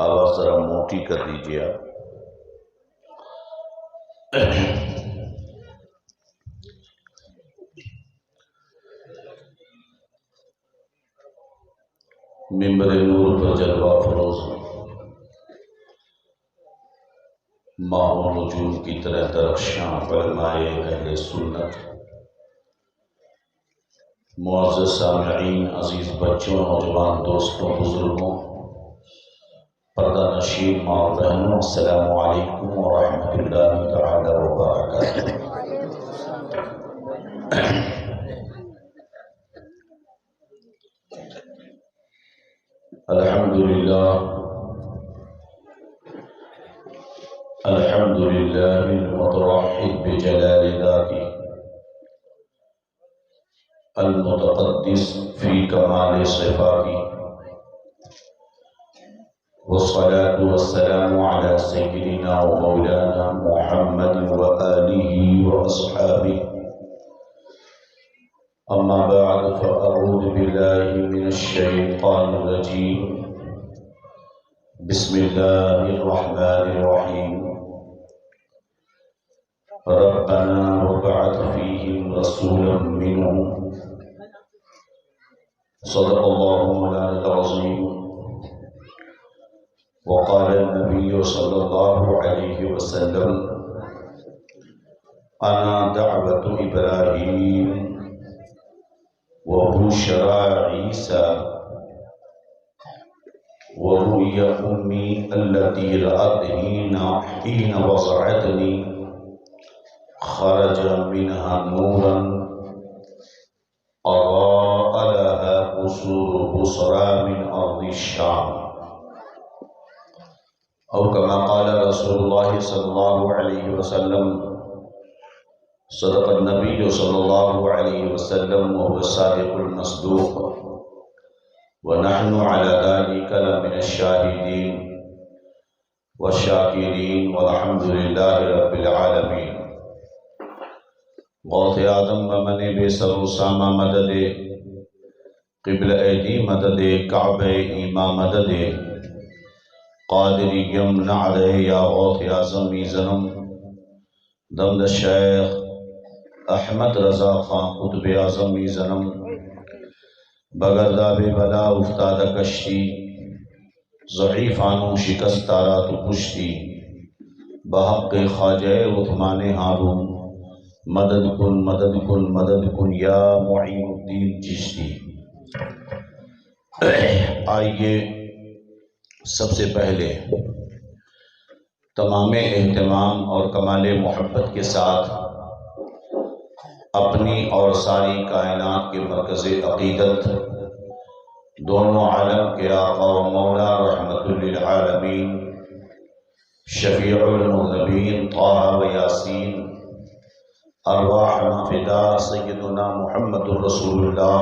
آواز ذرا موٹی کر دیجیے آپ۔ منبر نور پر جلوہ فروز ماہ و نجوم کی طرح درخشاں علماء اہل سنت، معزز سامعین، عزیز بچوں، نوجوان دوستوں، بزرگوں، پردہ نشین ماں و بہنوں، السلام علیکم ورحمۃ اللہ تعالی وبرکاتہ۔ الحمد لله المتوحد بجلال ذاته المتقدس في كمال صفاته، والصلاة والسلام على سيدنا ومولانا محمد وآله وأصحابه، أما بعد فأعوذ بالله من الشيطان الرجيم، بسم الله الرحمن الرحيم، ربنا وابعث فيهم رسولا منهم، صدق الله مولانا العظيم، وقال النبي صلى الله عليه وسلم، أنا دعوة إبراهيم وبشرى عيسى ورؤيا أمي التي رأتني حين وضعتني، خرج منها نورا أضاء لها قصور بصرى من أرض الشام، أو كما قال رسول الله صلى الله عليه وسلم، صدق النبي صلى الله عليه وسلم وهو الصادق المصدوق، ونحن على ذلك لمن الشاهدين والشاكرين، والحمد لله رب العالمين۔ غوث آدم ومن بے سر و سامہ مدد، قبل ایدی مدد، کعبہ ایمہ مدد، قادری یمن علیہ یا غوث اعظم ایزنم، دمد شیخ احمد رضا خان قطب اعظم ایزنم، بگردہ بے بلا افتادہ کشتی، ضعیفانوں شکستارہ تو پشتی، بحق خواجہ عثمان ہارون، مدد کن مدد کن مدد کن یا معین الدین چشتی۔ آئیے سب سے پہلے تمام اہتمام اور کمال محبت کے ساتھ اپنی اور ساری کائنات کے مرکز عقیدت، دونوں عالم کے آقا و مولا رحمت للعالمین، شفیع المذنبین طٰہٰ و یاسین، ارواحنا فدا سیدنا محمد رسول اللہ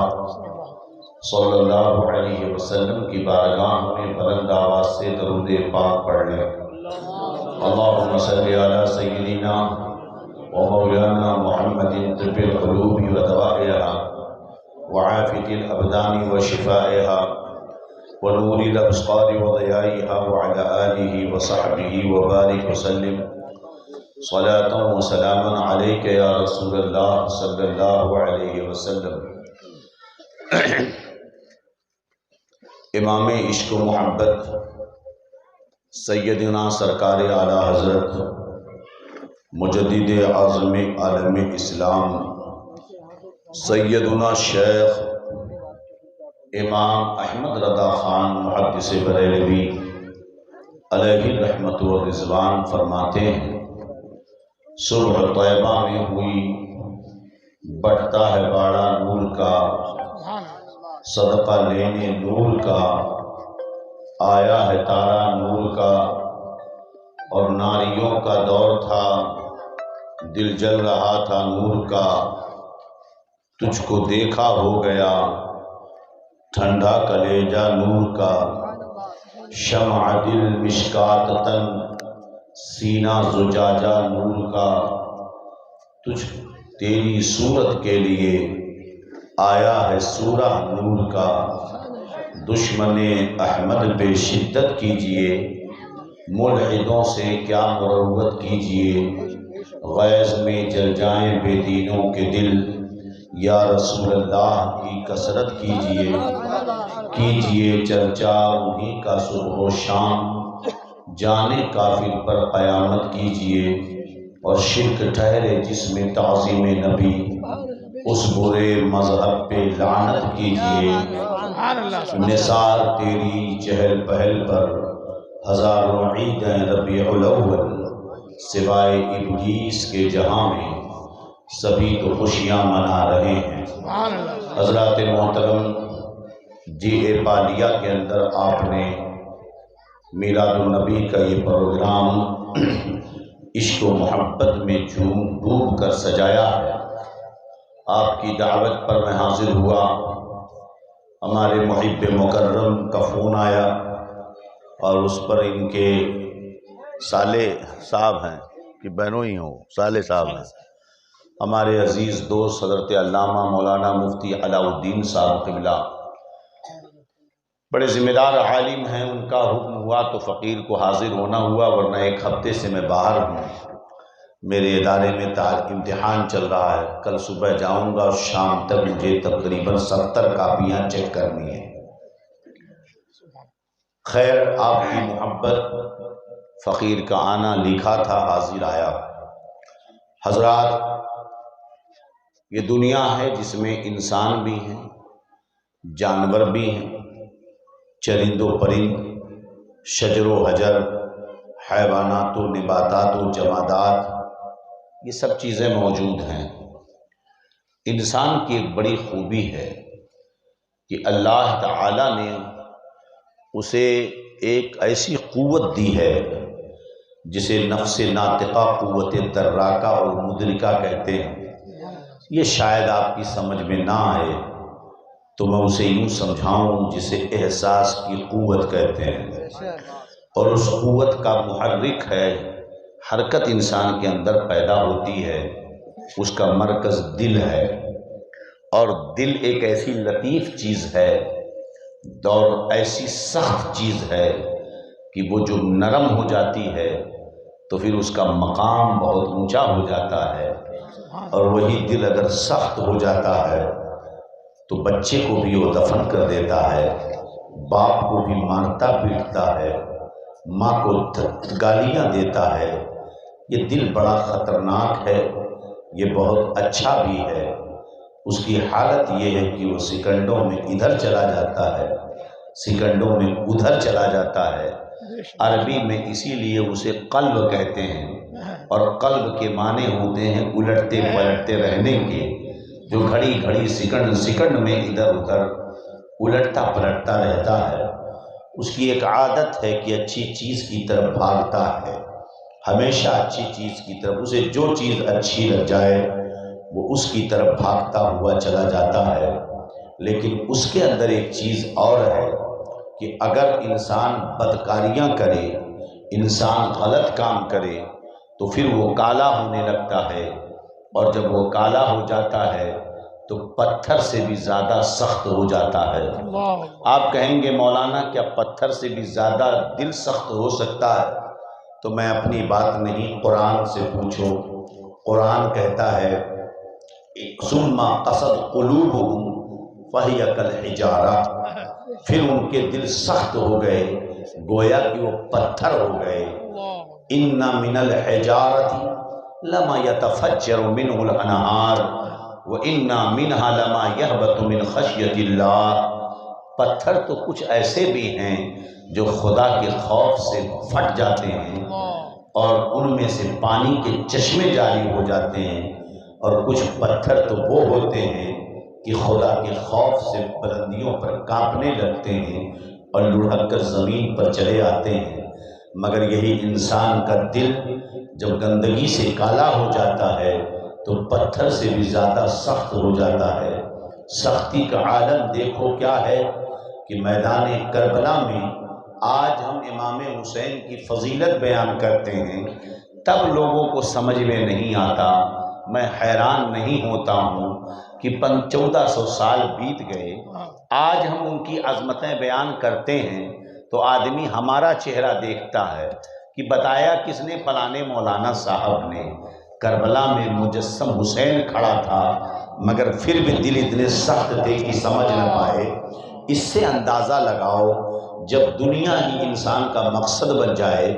صلی اللہ علیہ وسلم کی بارگاہ میں بلند آواز سے درود پاک پڑھ لیں۔ اللہم صلی علی سیدنا ومولانا محمد طب القلوب ودوائها وعافیة الابدان وشفائها ونور الابصار وضیائها وعلى آلہ وصحبہ وبارک وسلم، صلاة و سلاما علیک یا رسول اللہ صلی اللہ علیہ وسلم۔ امام عشق و محبت سیدنا سرکار اعلیٰ حضرت مجدد اعظم عالم اسلام سیدنا شیخ امام احمد رضا خان محدث بریلوی علیہ رحمت و رضوان فرماتے ہیں، صبح طیبہ میں ہوئی بٹتا ہے باڑا نور کا، صدقہ لینے نور کا، آیا ہے تارا نور کا، اور ناریوں کا دور تھا، دل جل رہا تھا نور کا، تجھ کو دیکھا ہو گیا ٹھنڈا کلیجہ نور کا، شمع دل مشکات تن سینہ زجاجہ نور کا، تیری صورت کے لیے آیا ہے سورہ نور کا، دشمن احمد پہ شدت کیجئے، ملحدوں سے کیا مروت کیجئے، غیظ میں جل جائیں بے دینوں کے دل، یا رسول اللہ کی کثرت کیجئے چرچا انہی کا صبح و شام، جانے کافر پر قیامت کیجئے، اور شرک ٹھہرے جس میں تعظیم نبی، اس برے مذہب پہ لعنت کیجئے، نثار تیری چہل پہل پر ہزاروں عیدیں ربیع الاول، سوائے ابلیس کے جہاں میں سبھی تو خوشیاں منا رہے ہیں۔ حضرات محترم، GA بالیہ کے اندر آپ نے میلاد النبی کا یہ پروگرام عشق و محبت میں جھوم ڈوب کر سجایا ہے۔ آپ کی دعوت پر میں حاضر ہوا، ہمارے محب مکرم کا فون آیا اور اس پر ان کے صالح صاحب ہیں کہ بہنوں ہی ہوں، صالح صاحب ہیں، ہمارے عزیز دوست حضرت علامہ مولانا مفتی علاء الدین صاحب قبلہ، بڑے ذمہ دار عالم ہیں، ان کا حکم ہوا تو فقیر کو حاضر ہونا ہوا، ورنہ ایک ہفتے سے میں باہر ہوں، میرے ادارے میں امتحان چل رہا ہے، کل صبح جاؤں گا اور شام تک مجھے تقریباً 70 کاپیاں چیک کرنی ہیں۔ خیر، آپ کی محبت، فقیر کا آنا لکھا تھا، حاضر آیا۔ حضرات، یہ دنیا ہے جس میں انسان بھی ہیں، جانور بھی ہیں، چرند و پرند، شجر و حجر، حیوانات و نباتات و جمادات، یہ سب چیزیں موجود ہیں۔ انسان کی ایک بڑی خوبی ہے کہ اللہ تعالیٰ نے اسے ایک ایسی قوت دی ہے جسے نفس ناطقہ، قوت دراکہ اور مدرکہ کہتے ہیں۔ یہ شاید آپ کی سمجھ میں نہ آئے تو میں اسے یوں سمجھاؤں جسے احساس کی قوت کہتے ہیں، اور اس قوت کا محرک ہے، حرکت انسان کے اندر پیدا ہوتی ہے، اس کا مرکز دل ہے، اور دل ایک ایسی لطیف چیز ہے اور ایسی سخت چیز ہے کہ وہ جو نرم ہو جاتی ہے تو پھر اس کا مقام بہت اونچا ہو جاتا ہے، اور وہی دل اگر سخت ہو جاتا ہے تو بچے کو بھی وہ دفن کر دیتا ہے، باپ کو بھی مارتا پیٹتا ہے، ماں کو گالیاں دیتا ہے۔ یہ دل بڑا خطرناک ہے، یہ بہت اچھا بھی ہے۔ اس کی حالت یہ ہے کہ وہ سیکنڈوں میں ادھر چلا جاتا ہے، سیکنڈوں میں ادھر چلا جاتا ہے۔ عربی میں اسی لیے اسے قلب کہتے ہیں، اور قلب کے معنی ہوتے ہیں الٹتے پلٹتے رہنے کے، جو گھڑی گھڑی سیکنڈ میں ادھر ادھر الٹتا پلٹتا رہتا ہے۔ اس کی ایک عادت ہے کہ اچھی چیز کی طرف بھاگتا ہے، ہمیشہ اچھی چیز کی طرف، اسے جو چیز اچھی لگ جائے وہ اس کی طرف بھاگتا ہوا چلا جاتا ہے۔ لیکن اس کے اندر ایک چیز اور ہے کہ اگر انسان بدکاریاں کرے، انسان غلط کام کرے تو پھر وہ کالا ہونے لگتا ہے، اور جب وہ کالا ہو جاتا ہے تو پتھر سے بھی زیادہ سخت ہو جاتا ہے۔ آپ کہیں گے مولانا کیا پتھر سے بھی زیادہ دل سخت ہو سکتا ہے؟ تو میں اپنی بات نہیں، قرآن سے پوچھو۔ قرآن کہتا ہے ثم قست قلوبہم فہی کالحجارہ، پھر ان کے دل سخت ہو گئے گویا کہ وہ پتھر ہو گئے۔ ان من الحجارۃ لما يتفجر منه الانہار وان منها لما يهبط من خشیۃ اللہ، پتھر تو کچھ ایسے بھی ہیں جو خدا کے خوف سے پھٹ جاتے ہیں اور ان میں سے پانی کے چشمے جاری ہو جاتے ہیں، اور کچھ پتھر تو وہ ہوتے ہیں کہ خدا کے خوف سے بلندیوں پر کانپنے لگتے ہیں اور لڑھک کر زمین پر چلے آتے ہیں۔ مگر یہی انسان کا دل جب گندگی سے کالا ہو جاتا ہے تو پتھر سے بھی زیادہ سخت ہو جاتا ہے۔ سختی کا عالم دیکھو کیا ہے کہ میدان کربلا میں آج ہم امام حسین کی فضیلت بیان کرتے ہیں، تب لوگوں کو سمجھ میں نہیں آتا۔ میں حیران نہیں ہوتا ہوں کہ 1400 سال بیت گئے، آج ہم ان کی عظمتیں بیان کرتے ہیں تو آدمی ہمارا چہرہ دیکھتا ہے کہ بتایا کس نے، فلانے مولانا صاحب نے۔ کربلا میں مجسم حسین کھڑا تھا مگر پھر بھی دل اتنے سخت تھے کہ سمجھ نہ پائے۔ اس سے اندازہ لگاؤ جب دنیا ہی انسان کا مقصد بن جائے،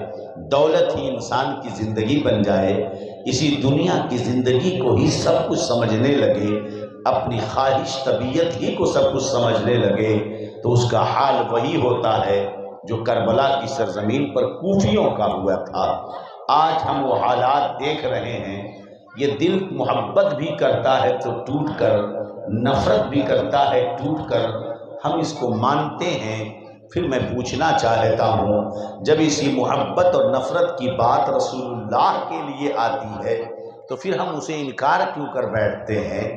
دولت ہی انسان کی زندگی بن جائے، اسی دنیا کی زندگی کو ہی سب کچھ سمجھنے لگے، اپنی خواہش طبیعت ہی کو سب کچھ سمجھنے لگے، تو اس کا حال وہی ہوتا ہے جو کربلا کی سرزمین پر کوفیوں کا ہوا تھا۔ آج ہم وہ حالات دیکھ رہے ہیں۔ یہ دل محبت بھی کرتا ہے تو ٹوٹ کر، نفرت بھی کرتا ہے ٹوٹ کر، ہم اس کو مانتے ہیں۔ پھر میں پوچھنا چاہتا ہوں، جب اسی محبت اور نفرت کی بات رسول اللہ کے لیے آتی ہے تو پھر ہم اسے انکار کیوں کر بیٹھتے ہیں؟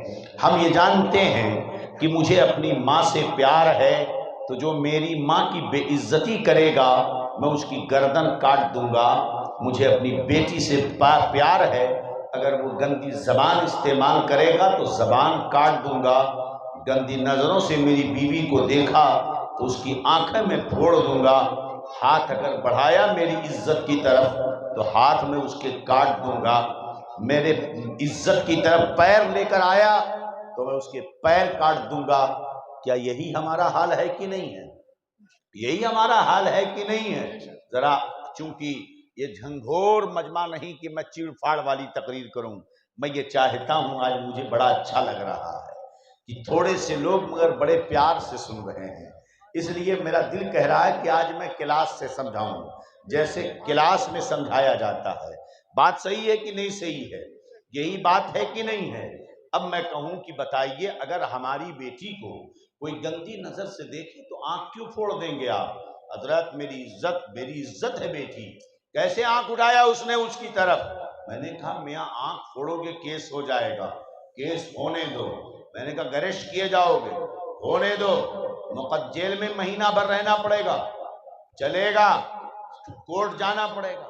ہم یہ جانتے ہیں کہ مجھے اپنی ماں سے پیار ہے تو جو میری ماں کی بے عزتی کرے گا میں اس کی گردن کاٹ دوں گا۔ مجھے اپنی بیٹی سے پیار ہے، اگر وہ گندی زبان استعمال کرے گا تو زبان کاٹ دوں گا۔ گندی نظروں سے میری بیوی کو دیکھا تو اس کی آنکھیں میں پھوڑ دوں گا۔ ہاتھ اگر بڑھایا میری عزت کی طرف تو ہاتھ میں اس کے کاٹ دوں گا۔ میرے عزت کی طرف پیر لے کر آیا تو میں اس کے پیر کاٹ دوں گا۔ کیا یہی ہمارا حال ہے کہ نہیں ہے؟ یہی ہمارا حال ہے کہ نہیں ہے؟ ذرا چونکہ یہ جھنگھور مجمع نہیں کہ میں چیڑ پھاڑ والی تقریر کروں، میں یہ چاہتا ہوں، آج مجھے بڑا اچھا لگ رہا ہے کہ تھوڑے سے لوگ مگر بڑے پیار سے سن رہے ہیں، اس لیے میرا دل کہہ رہا ہے کہ آج میں کلاس سے سمجھاؤں، جیسے کلاس میں سمجھایا جاتا ہے۔ بات صحیح ہے کہ نہیں صحیح ہے؟ یہی بات ہے کہ نہیں ہے؟ اب میں کہوں کہ بتائیے، اگر ہماری بیٹی کو کوئی گندی نظر سے دیکھے تو آنکھ کیوں پھوڑ دیں گے آپ؟ حضرت میری عزت ہے بیٹی، کیسے آنکھ اٹھایا اس نے اس کی طرف؟ میں نے کہا میاں آنکھ پھوڑو گے کیس ہو جائے گا، کیس ہونے دو۔ میں نے کہا گرشت کیے جاؤ گے، ہونے دو، جیل میں مہینہ بھر رہنا پڑے گا، چلے گا، کورٹ جانا پڑے گا،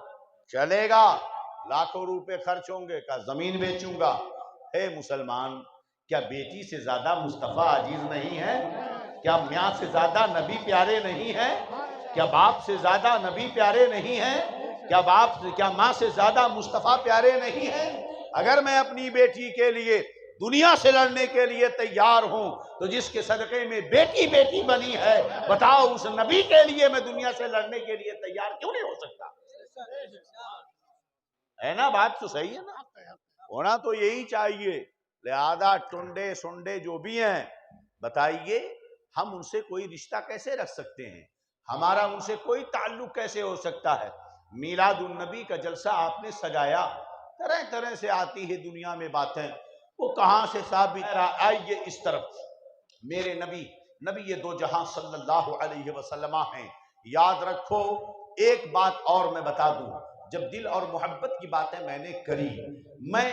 چلے گا، لاکھوں روپے خرچ ہوں گے، کہا زمین بیچوں گا۔ اے مسلمان، کیا بیٹی سے زیادہ مصطفیٰ عزیز نہیں ہے؟ کیا میاں سے زیادہ نبی پیارے نہیں ہیں؟ کیا باپ سے زیادہ نبی پیارے نہیں ہیں؟ کیا ماں سے زیادہ مصطفیٰ پیارے نہیں ہیں؟ اگر میں اپنی بیٹی کے لیے دنیا سے لڑنے کے لیے تیار ہوں تو جس کے صدقے میں بیٹی بیٹی بنی ہے، بتاؤ اس نبی کے لیے میں دنیا سے لڑنے کے لیے تیار کیوں نہیں ہو سکتا؟ ہے نا؟ بات تو صحیح ہے نا؟ ہونا تو یہی چاہیے۔ لہذا ٹنڈے سنڈے جو بھی ہیں، بتائیے ہم ان سے کوئی رشتہ کیسے رکھ سکتے ہیں؟ ہمارا ان سے کوئی تعلق کیسے ہو سکتا ہے؟ میلاد النبی کا جلسہ آپ نے سجایا، طرح طرح سے آتی ہے دنیا میں باتیں، وہ کہاں سے ثابت؟ آئیے اس طرف، میرے نبی یہ دو جہاں صلی اللہ علیہ وسلم ہیں۔ یاد رکھو ایک بات اور میں بتا دوں، جب دل اور محبت کی باتیں میں نے کری، میں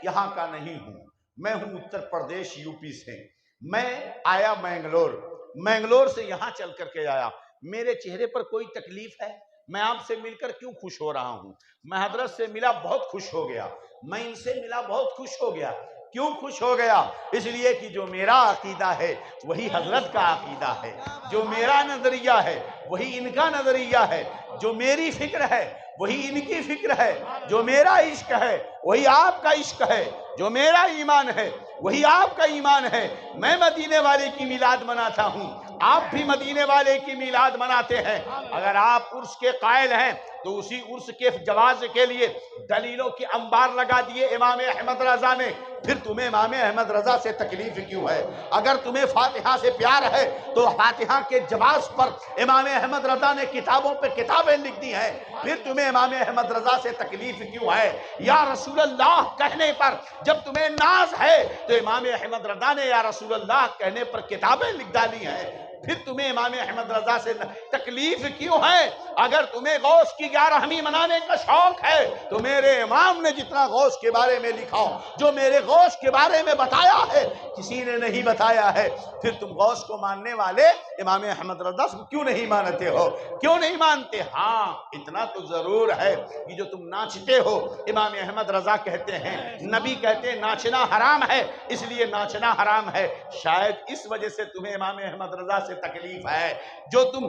یہاں کا نہیں ہوں، میں ہوں اتر پردیش یو پی سے، میں آیا مینگلور سے یہاں چل کر کے آیا۔ میرے چہرے پر کوئی تکلیف ہے؟ میں آپ سے مل کر کیوں خوش ہو رہا ہوں؟ میں حضرت سے ملا بہت خوش ہو گیا، میں ان سے ملا بہت خوش ہو گیا۔ کیوں خوش ہو گیا؟ اس لیے کہ جو میرا عقیدہ ہے وہی حضرت کا عقیدہ ہے، جو میرا نظریہ ہے وہی ان کا نظریہ ہے، جو میری فکر ہے وہی ان کی فکر ہے، جو میرا عشق ہے وہی آپ کا عشق ہے، جو میرا ایمان ہے وہی آپ کا ایمان ہے۔ میں مدینے والے کی میلاد مناتا ہوں، آپ بھی مدینے والے کی میلاد مناتے ہیں۔ اگر آپ عرس کے قائل ہیں تو اسی عرس کے جواز کے لیے دلیلوں کی انبار لگا دیے امام احمد رضا نے، پھر تمہیں امام احمد رضا سے تکلیف کیوں ہے؟ اگر تمہیں فاتحہ سے پیار ہے تو فاتحہ کے جواز پر امام احمد رضا نے کتابوں پہ کتابیں لکھ دی ہیں، پھر تمہیں امام احمد رضا سے تکلیف کیوں ہے؟ یا رسول اللہ کہنے پر جب تمہیں ناز ہے تو امام احمد رضا نے یا رسول اللہ کہنے پر کتابیں لکھ ڈالی ہیں، پھر تمہیں امام احمد رضا سے تکلیف کیوں ہے؟ اگر تمہیں غوث کی گیارہویں منانے کا شوق ہے تو میرے امام نے جتنا غوث کے بارے میں لکھا، جو میرے غوث کے بارے میں بتایا ہے کسی نے نہیں بتایا ہے، پھر تم غوث کو ماننے والے امام احمد رضا کو کیوں نہیں مانتے ہو؟ کیوں نہیں مانتے؟ ہاں اتنا تو ضرور ہے کہ جو تم ناچتے ہو، امام احمد رضا کہتے ہیں، نبی کہتے ہیں ناچنا حرام ہے، اس لیے ناچنا حرام ہے۔ شاید اس وجہ سے تمہیں امام احمد رضا سے تکلیف ہے، جو تم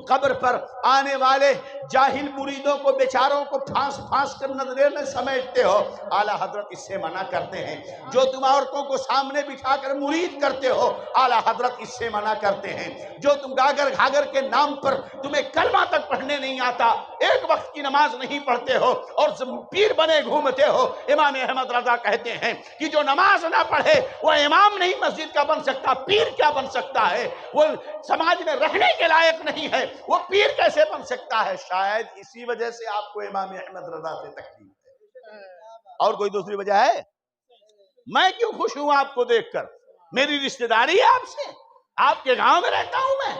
قبر پر آنے والے جاہل مریدوں کو بیچاروں کو پھانس پھانس کر نظریں میں سمیٹتے ہو، اعلیٰ حضرت اس سے منع کرتے ہیں۔ جو تم عورتوں کو سامنے بٹھا کر مرید کرتے ہو، اعلیٰ حضرت اس سے منع کرتے ہیں۔ جو تم گاگر گھاگر کے نام پر تمہیں کلمہ تک پڑھنے نہیں آتا، ایک وقت کی نماز نہیں پڑھتے ہو اور پیر بنے گھومتے ہو، امام احمد رضا کہتے ہیں کہ جو نماز نہ پڑھے وہ امام نہیں مسجد کا بن سکتا، پیر کیا بن سکتا ہے؟ وہ سماج میں رہنے کے لائق نہیں ہے، وہ پیر کیسے بن سکتا ہے؟ شاید اسی وجہ سے آپ کو امام احمد رضا سے تکلیف ہے، اور کوئی دوسری وجہ ہے؟ میں کیوں خوش ہوں آپ کو دیکھ کر؟ میری رشتہ داری ہے آپ سے، آپ کے گاؤں میں رہتا ہوں میں،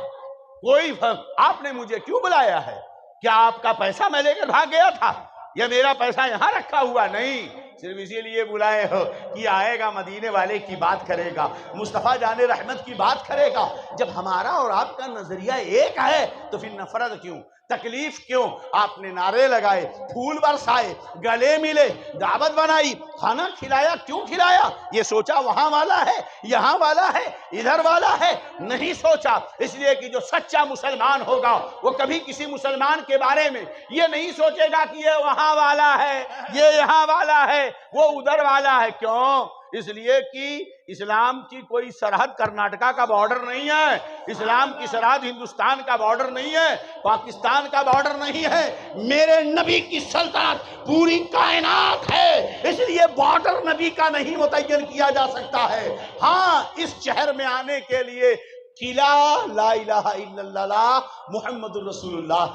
کوئی آپ نے مجھے کیوں بلایا ہے؟ کیا آپ کا پیسہ میں لے کر بھاگ گیا تھا یا میرا پیسہ یہاں رکھا ہوا؟ نہیں، صرف اسی لیے بلائے ہو کہ آئے گا مدینے والے کی بات کرے گا، مصطفیٰ جان رحمت کی بات کرے گا۔ جب ہمارا اور آپ کا نظریہ ایک ہے تو پھر نفرت کیوں، تکلیف کیوں؟ آپ نے نعرے لگائے، پھول برسائے، گلے ملے، دعوت بنائی، کھانا کھلایا، کیوں کھلایا؟ یہ سوچا وہاں والا ہے، یہاں والا ہے، ادھر والا ہے؟ نہیں سوچا، اس لیے کہ جو سچا مسلمان ہوگا وہ کبھی کسی مسلمان کے بارے میں یہ نہیں سوچے گا کہ یہ وہاں والا ہے، یہ یہاں والا ہے، وہ ادھر والا ہے۔ کیوں؟ اس لیے کہ اسلام کی کوئی سرحد کرناٹکا کا بارڈر نہیں ہے، اسلام کی سرحد ہندوستان کا بارڈر نہیں ہے، پاکستان کا بارڈر نہیں ہے، میرے نبی کی سلطنت پوری کائنات ہے، اس لیے بارڈر نبی کا نہیں متعین کیا جا سکتا ہے۔ ہاں، اس شہر میں آنے کے لیے قلعہ لا الہ الا اللہ محمد الرسول اللہ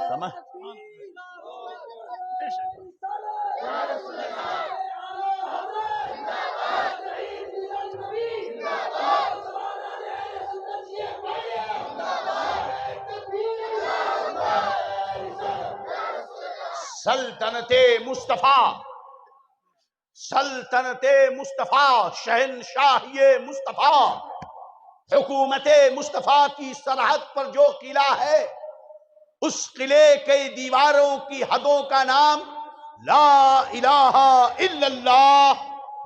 سمجھ؟ سلطنت مصطفیٰ، سلطنت مصطفیٰ، شہنشاہی مصطفیٰ، حکومت مصطفیٰ کی سرحد پر جو قلعہ ہے، اس قلعے کے دیواروں کی حدوں کا نام لا الہ الا اللہ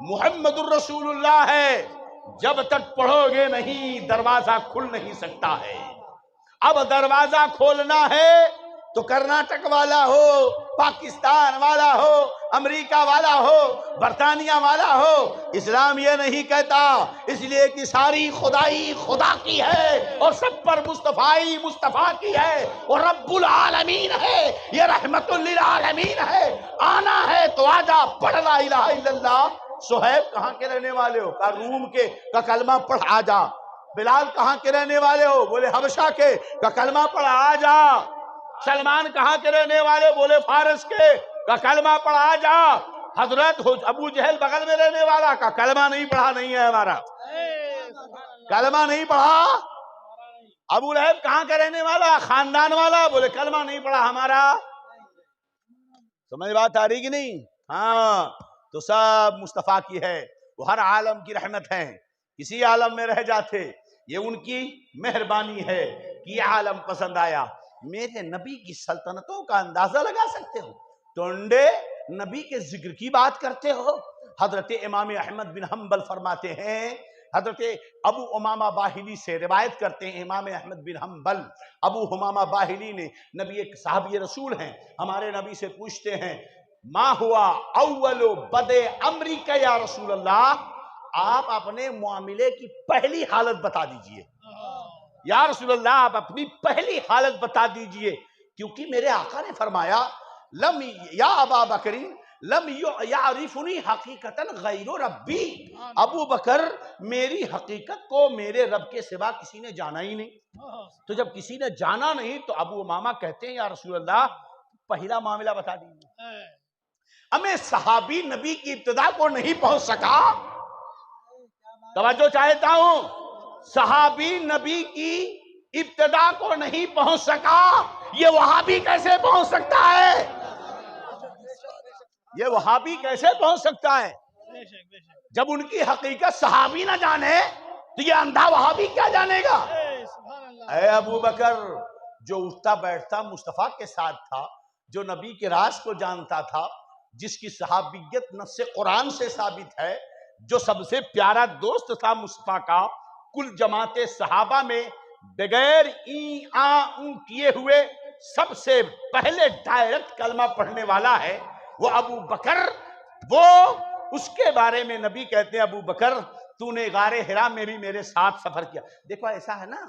محمد الرسول اللہ ہے۔ جب تک پڑھو گے نہیں دروازہ کھل نہیں سکتا ہے۔ اب دروازہ کھولنا ہے تو کرناٹک والا ہو، پاکستان والا ہو، امریکہ والا ہو، برطانیہ والا ہو، اسلام یہ نہیں کہتا، اس لیے کہ ساری خدائی خدا کی ہے اور سب پر مصطفیٰ مصطفیٰ کی ہے اور رب العالمین ہے، یہ رحمت للعالمین ہے۔ آنا ہے تو آجا، پڑھ لا الہ الا اللہ۔ صہیب کہاں کے رہنے والے ہو؟ کہا روم کے، کا کلمہ پڑھ آجا۔ بلال کہاں کے رہنے والے ہو؟ بولے حبشہ کے، کا کلمہ پڑھ آجا۔ سلمان کہاں کے رہنے والے؟ بولے فارس کے، کا کلمہ پڑھ آجا۔ حضرت ابو جہل بغل میں رہنے والا، کا کلمہ نہیں پڑھا نہیں ہے ہمارا، کلمہ نہیں پڑھا۔ ابو لہب کہاں کا رہنے والا؟ خاندان والا، بولے کلمہ نہیں پڑھا ہمارا۔ سمجھ بات آ رہی کہ نہیں؟ ہاں، تو سب مصطفیٰ کی ہے، وہ ہر عالم کی رحمت ہے، کسی عالم میں رہ جاتے، یہ ان کی مہربانی ہے کہ یہ عالم پسند آیا۔ میرے نبی کی سلطنتوں کا اندازہ لگا سکتے ہو؟ ٹونڈے نبی کے ذکر کی بات کرتے ہو؟ حضرت امام احمد بن حنبل فرماتے ہیں، حضرت ابو امامہ باہلی سے روایت کرتے ہیں، امام احمد بن حنبل ابو امامہ باہلی نے، نبی ایک صحابی رسول ہیں، ہمارے نبی سے پوچھتے ہیں ما ہوا اول بدء امریکہ یا رسول اللہ، آپ اپنے معاملے کی پہلی حالت بتا دیجئے یا رسول اللہ، آپ اپنی پہلی حالت بتا دیجئے، کیونکہ میرے آقا نے فرمایا لم یا ابا بکر لم یعرفنی حقیقتا غیر ربی، ابو بکر میری حقیقت کو میرے رب کے سوا کسی نے جانا ہی نہیں۔ تو جب کسی نے جانا نہیں تو ابو امامہ کہتے ہیں یا رسول اللہ پہلا معاملہ بتا دیجئے۔ ہمیں صحابی نبی کی ابتدا کو نہیں پہنچ سکا، توجہ چاہتا ہوں، صحابی نبی کی ابتدا کو نہیں پہنچ سکا، یہ وہابی کیسے پہنچ سکتا ہے؟ یہ وہابی کیسے پہنچ سکتا ہے جب ان کی حقیقت صحابی نہ جانے؟ تو یہ اندھا وہابی کیا جانے گا؟ اے ابو بکر، جو اٹھتا بیٹھتا مصطفیٰ کے ساتھ تھا، جو نبی کے راز کو جانتا تھا، جس کی صحابیت نص قرآن سے ثابت ہے، جو سب سے پیارا دوست تھا مصطفیٰ کا، کل جماعت صحابہ میں بغیر این آ اون کیے ہوئے سب سے پہلے ڈائریکٹ کلمہ پڑھنے والا ہے وہ ابو بکر۔ وہ اس کے بارے میں نبی کہتے ہیں ابو بکر تو نے غار حرا میں بھی میرے ساتھ سفر کیا۔ دیکھو ایسا ہے نا،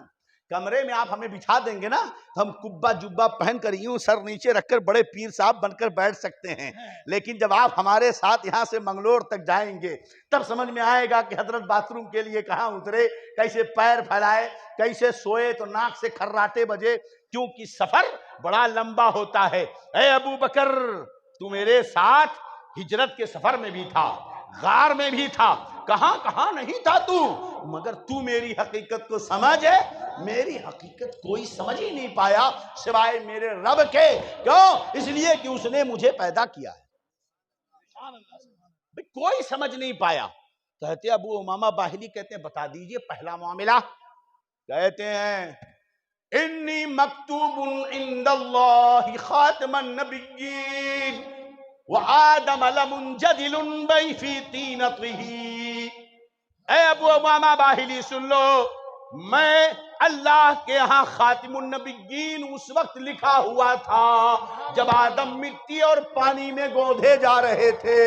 کمرے میں آپ ہمیں بچھا دیں گے نا تو ہم کبا جبا پہن کر یوں سر نیچے رکھ کر بڑے پیر صاحب بن کر بیٹھ سکتے ہیں، لیکن جب آپ ہمارے ساتھ یہاں سے منگلور تک جائیں گے تب سمجھ میں آئے گا کہ حضرت باتھ روم کے لیے کہاں اترے، کیسے پیر پھیلائے، کیسے سوئے تو ناک سے کھراٹے بجے، کیونکہ سفر بڑا لمبا ہوتا ہے۔ اے ابو بکر، تو میرے ساتھ ہجرت کے سفر میں بھی تھا، غار میں بھی تھا، کہاں کہاں نہیں تھا تو، مگر تو میری حقیقت کو سمجھ، میری حقیقت کوئی سمجھ ہی نہیں پایا سوائے میرے رب کے۔ کیوں؟ اس لیے کہ اس نے مجھے پیدا کیا ہے، کوئی سمجھ نہیں پایا۔ کہتے ابو امامہ باہلی کہتے ہیں بتا دیجئے پہلا معاملہ۔ کہتے ہیں انی مکتوب عند اللہ خاتم النبیین وآدم لمنجدل بی فی طینتہ۔ اے ابو امامہ باہلی سن لو، میں اللہ کے ہاں خاتم النبیین اس وقت لکھا ہوا تھا جب آدم مٹی اور پانی میں گوندھے جا رہے تھے۔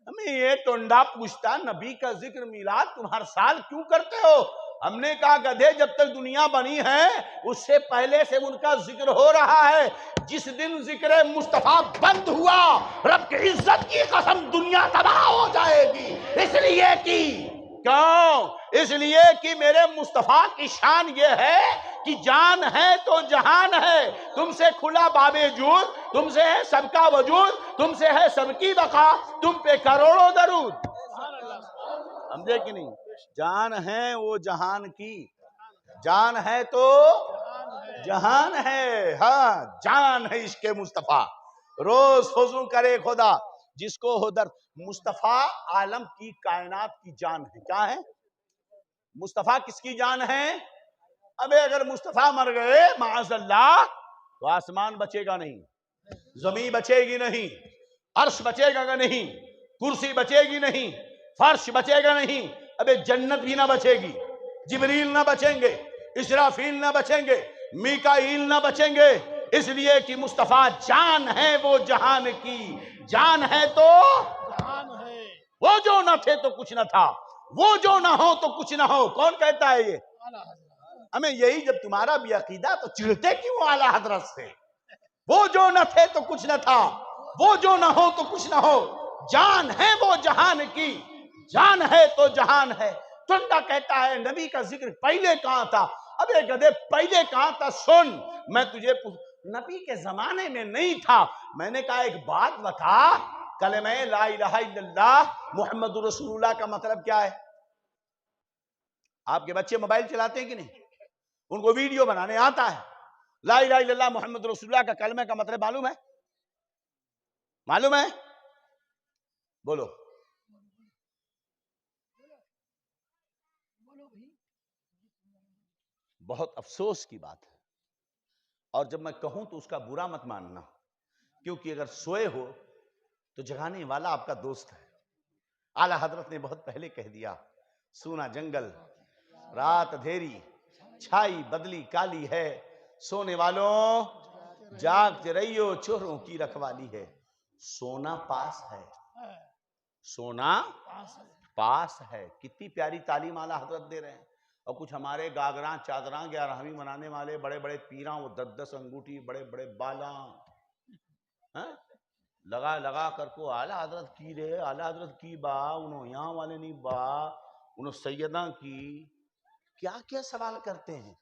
ہمیں یہ ٹونڈا پوچھتا نبی کا ذکر میلاد تم ہر سال کیوں کرتے ہو؟ ہم نے کہا گدھے جب تک دنیا بنی ہے اس سے پہلے سے ان کا ذکر ہو رہا ہے۔ جس دن ذکر مصطفیٰ بند ہوا رب کی عزت کی قسم دنیا تباہ ہو جائے گی۔ اس لیے کی کیوں؟ اس لیے کہ میرے مصطفیٰ کی شان یہ ہے کہ جان ہے تو جہان ہے، تم سے کھلا باب جود، تم سے ہے سب کا وجود، تم سے ہے سب کی بقا، تم پہ کروڑوں درود۔ سمجھے کہ نہیں؟ جان ہے وہ جہان کی، جان ہے تو جہان ہے، ہاں جان ہے عشق مصطفیٰ۔ روز فضو کرے خدا جس کو ہو در مصطفیٰ عالم کی کائنات کی جان ہے۔ کیا ہے؟ مصطفیٰ کس کی جان ہے؟ ابے اگر مصطفیٰ مر گئے معاذ اللہ تو آسمان بچے گا نہیں، زمین بچے گی نہیں، عرش بچے گا نہیں، کرسی بچے گی نہیں، فرش بچے گا نہیں، ابے جنت بھی نہ بچے گی، جبریل نہ بچیں گے، اسرافیل نہ بچیں گے، میکائیل نہ بچیں گے، اس لیے کہ مصطفیٰ جان ہے وہ جہان کی، جان ہے تو وہ جو نہ تھے تو کچھ نہ تھا، وہ جو نہ ہو تو کچھ نہ ہو۔ کون کہتا ہے یہ؟ ہمیں یہی جب تمہارا بھی عقیدہ تو چڑھتے کیوں اعلیٰ حضرت سے؟ وہ جو نہ تھے تو کچھ نہ تھا، وہ جو نہ ہو تو کچھ نہ ہو، جان ہے وہ جہان کی، جان ہے تو جہان ہے۔ ٹنڈا کہتا ہے نبی کا ذکر پہلے کہاں تھا؟ ابے گدھے پہلے کہاں تھا؟ سن، میں تجھے نبی کے زمانے میں نہیں تھا۔ میں نے کہا ایک بات بتا، کلمہ لا الہ الا اللہ محمد رسول اللہ کا مطلب کیا ہے؟ آپ کے بچے موبائل چلاتے ہیں کہ نہیں؟ ان کو ویڈیو بنانے آتا ہے۔ لا الہ الا اللہ محمد رسول اللہ کا کلمہ کا مطلب معلوم ہے؟ معلوم ہے؟ بولو۔ بہت افسوس کی بات ہے، اور جب میں کہوں تو اس کا برا مت ماننا، کیونکہ اگر سوئے ہو تو جگانے والا آپ کا دوست ہے۔ اعلیٰ حضرت نے بہت پہلے کہہ دیا، سونا جنگل رات اندھیری چھائی بدلی کالی ہے، سونے والوں جاگتے رہیو چوروں کی رکھوالی ہے۔ سونا پاس ہے، سونا پاس ہے۔ کتنی پیاری تعلیم اعلیٰ حضرت دے رہے ہیں، اور کچھ ہمارے گاگراں چادراں 11ویں منانے والے بڑے بڑے پیراں، وہ 10 انگوٹھی بڑے بڑے بالاں لگا لگا کر کو اعلیٰ حضرت کی رے، اعلیٰ حضرت کی با، انہوں یہاں والے نہیں با، انہوں سیداں کی، کیا کیا سوال کرتے ہیں؟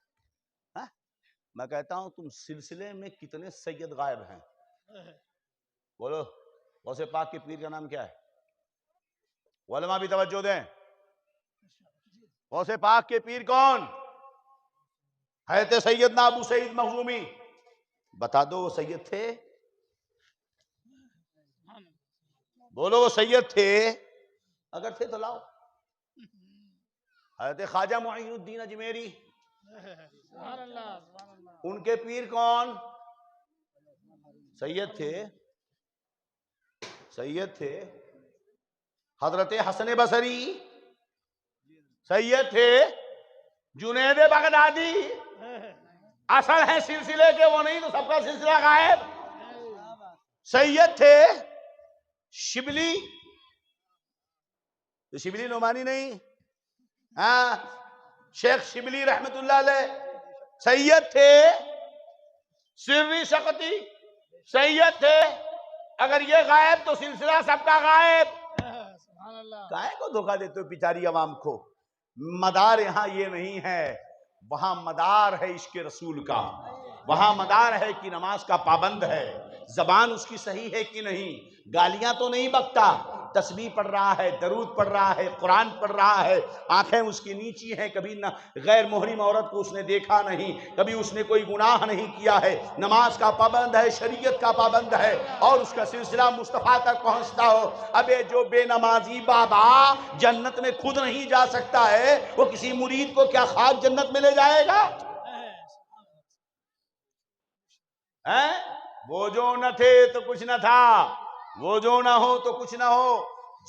میں کہتا ہوں تم سلسلے میں کتنے سید غائب ہیں؟ بولو، غوث پاک کے پیر کا نام کیا ہے؟ علماء بھی توجہ دیں، غوث پاک کے پیر کون؟ حضرت سیدنا ابو سعید مخزومی۔ بتا دو وہ سید تھے؟ بولو وہ سید تھے؟ اگر تھے تو لاؤ. حضرت خواجہ معین الدین اجمیری، ان کے پیر کون؟ سید تھے. حضرت حسن بصری سید تھے. جنید بغدادی اصل ہے سلسلے کے، وہ نہیں تو سب کا سلسلہ غائب. سید تھے. شبلی نعمانی نہیں، ہاں شیخ شبلی رحمت اللہ علیہ سید تھے. سری سقطی سید تھے. اگر یہ غائب تو سلسلہ سب کا غائب. کائے کو دھوکہ دیتے ہو بیچاری عوام کو؟ مدار یہاں یہ نہیں ہے، وہاں مدار ہے عشق رسول کا، وہاں مدار ہے کہ نماز کا پابند ہے، زبان اس کی صحیح ہے کہ نہیں، گالیاں تو نہیں بکتا، تسبیح پڑھ رہا ہے، درود پڑھ رہا ہے، قرآن پڑھ رہا ہے، آنکھیں اس کی نیچی ہیں، کبھی نہ غیر محرم عورت کو اس نے دیکھا نہیں، کبھی اس نے کوئی گناہ نہیں کیا ہے، نماز کا پابند ہے، شریعت کا پابند ہے، اور اس کا سلسلہ مصطفیٰ تک پہنچتا ہو. ابے جو بے نمازی بابا جنت میں خود نہیں جا سکتا ہے، وہ کسی مرید کو کیا خاک جنت میں لے جائے گا؟ وہ جو نہ تھے تو کچھ نہ تھا، وہ جو نہ ہو تو کچھ نہ ہو.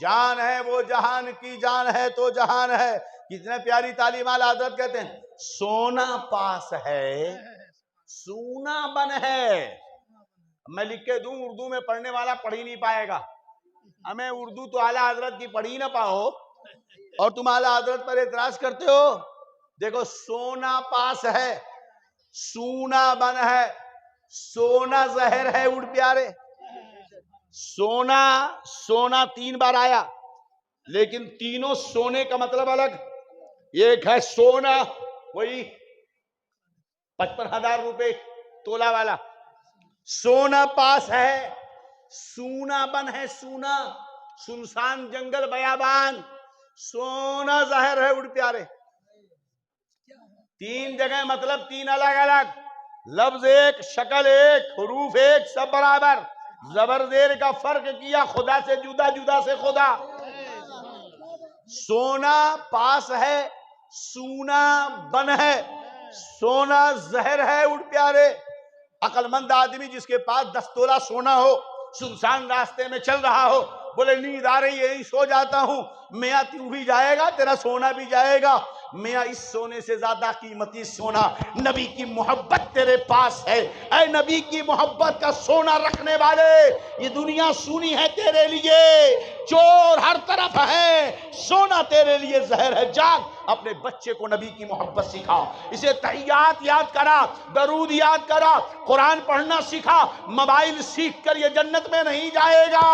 جان ہے وہ جہان کی جان ہے تو جہان ہے. کتنے پیاری تعلیم والا حضرت کہتے ہیں سونا پاس ہے سونا بن ہے. میں لکھ کے دوں اردو میں پڑھنے والا پڑھ ہی نہیں پائے گا. ہمیں اردو تو اعلیٰ حضرت کی پڑھ ہی نہ پاؤ اور تم اعلیٰ حضرت پر اعتراض کرتے ہو. دیکھو سونا پاس ہے سونا بن ہے. سونا زہر ہے اڑ پیارے. سونا 3 بار آیا لیکن تینوں سونے کا مطلب الگ. ایک ہے سونا وہی 55,000 روپے تولہ والا. سونا پاس ہے سونا بن ہے. سونا سنسان جنگل بیابان. سونا زہر ہے اڑ پیارے. 3 جگہ مطلب 3 الگ الگ. لفظ ایک، شکل ایک، حروف ایک، سب برابر. زبر زیر کا فرق کیا، خدا سے جدا، جدا سے خدا. سونا پاس ہے سونا بن ہے. سونا زہر ہے اڑ پیارے. عقل مند آدمی جس کے پاس 10 تولہ سونا ہو، سنسان راستے میں چل رہا ہو، بولے نیند آ رہی ہے سو جاتا ہوں. میاں تو بھی جائے گا، تیرا سونا بھی جائے گا. میاں اس سونے سے زیادہ قیمتی سونا نبی کی محبت تیرے پاس ہے. اے نبی کی محبت کا سونا رکھنے والے، یہ دنیا سونی ہے تیرے لیے، چور ہر طرف ہے، سونا تیرے لیے زہر ہے. جاگ اپنے بچے کو نبی کی محبت سکھا، اسے تحیات یاد کرا، درود یاد کرا، قرآن پڑھنا سکھا. موبائل سیکھ کر یہ جنت میں نہیں جائے گا،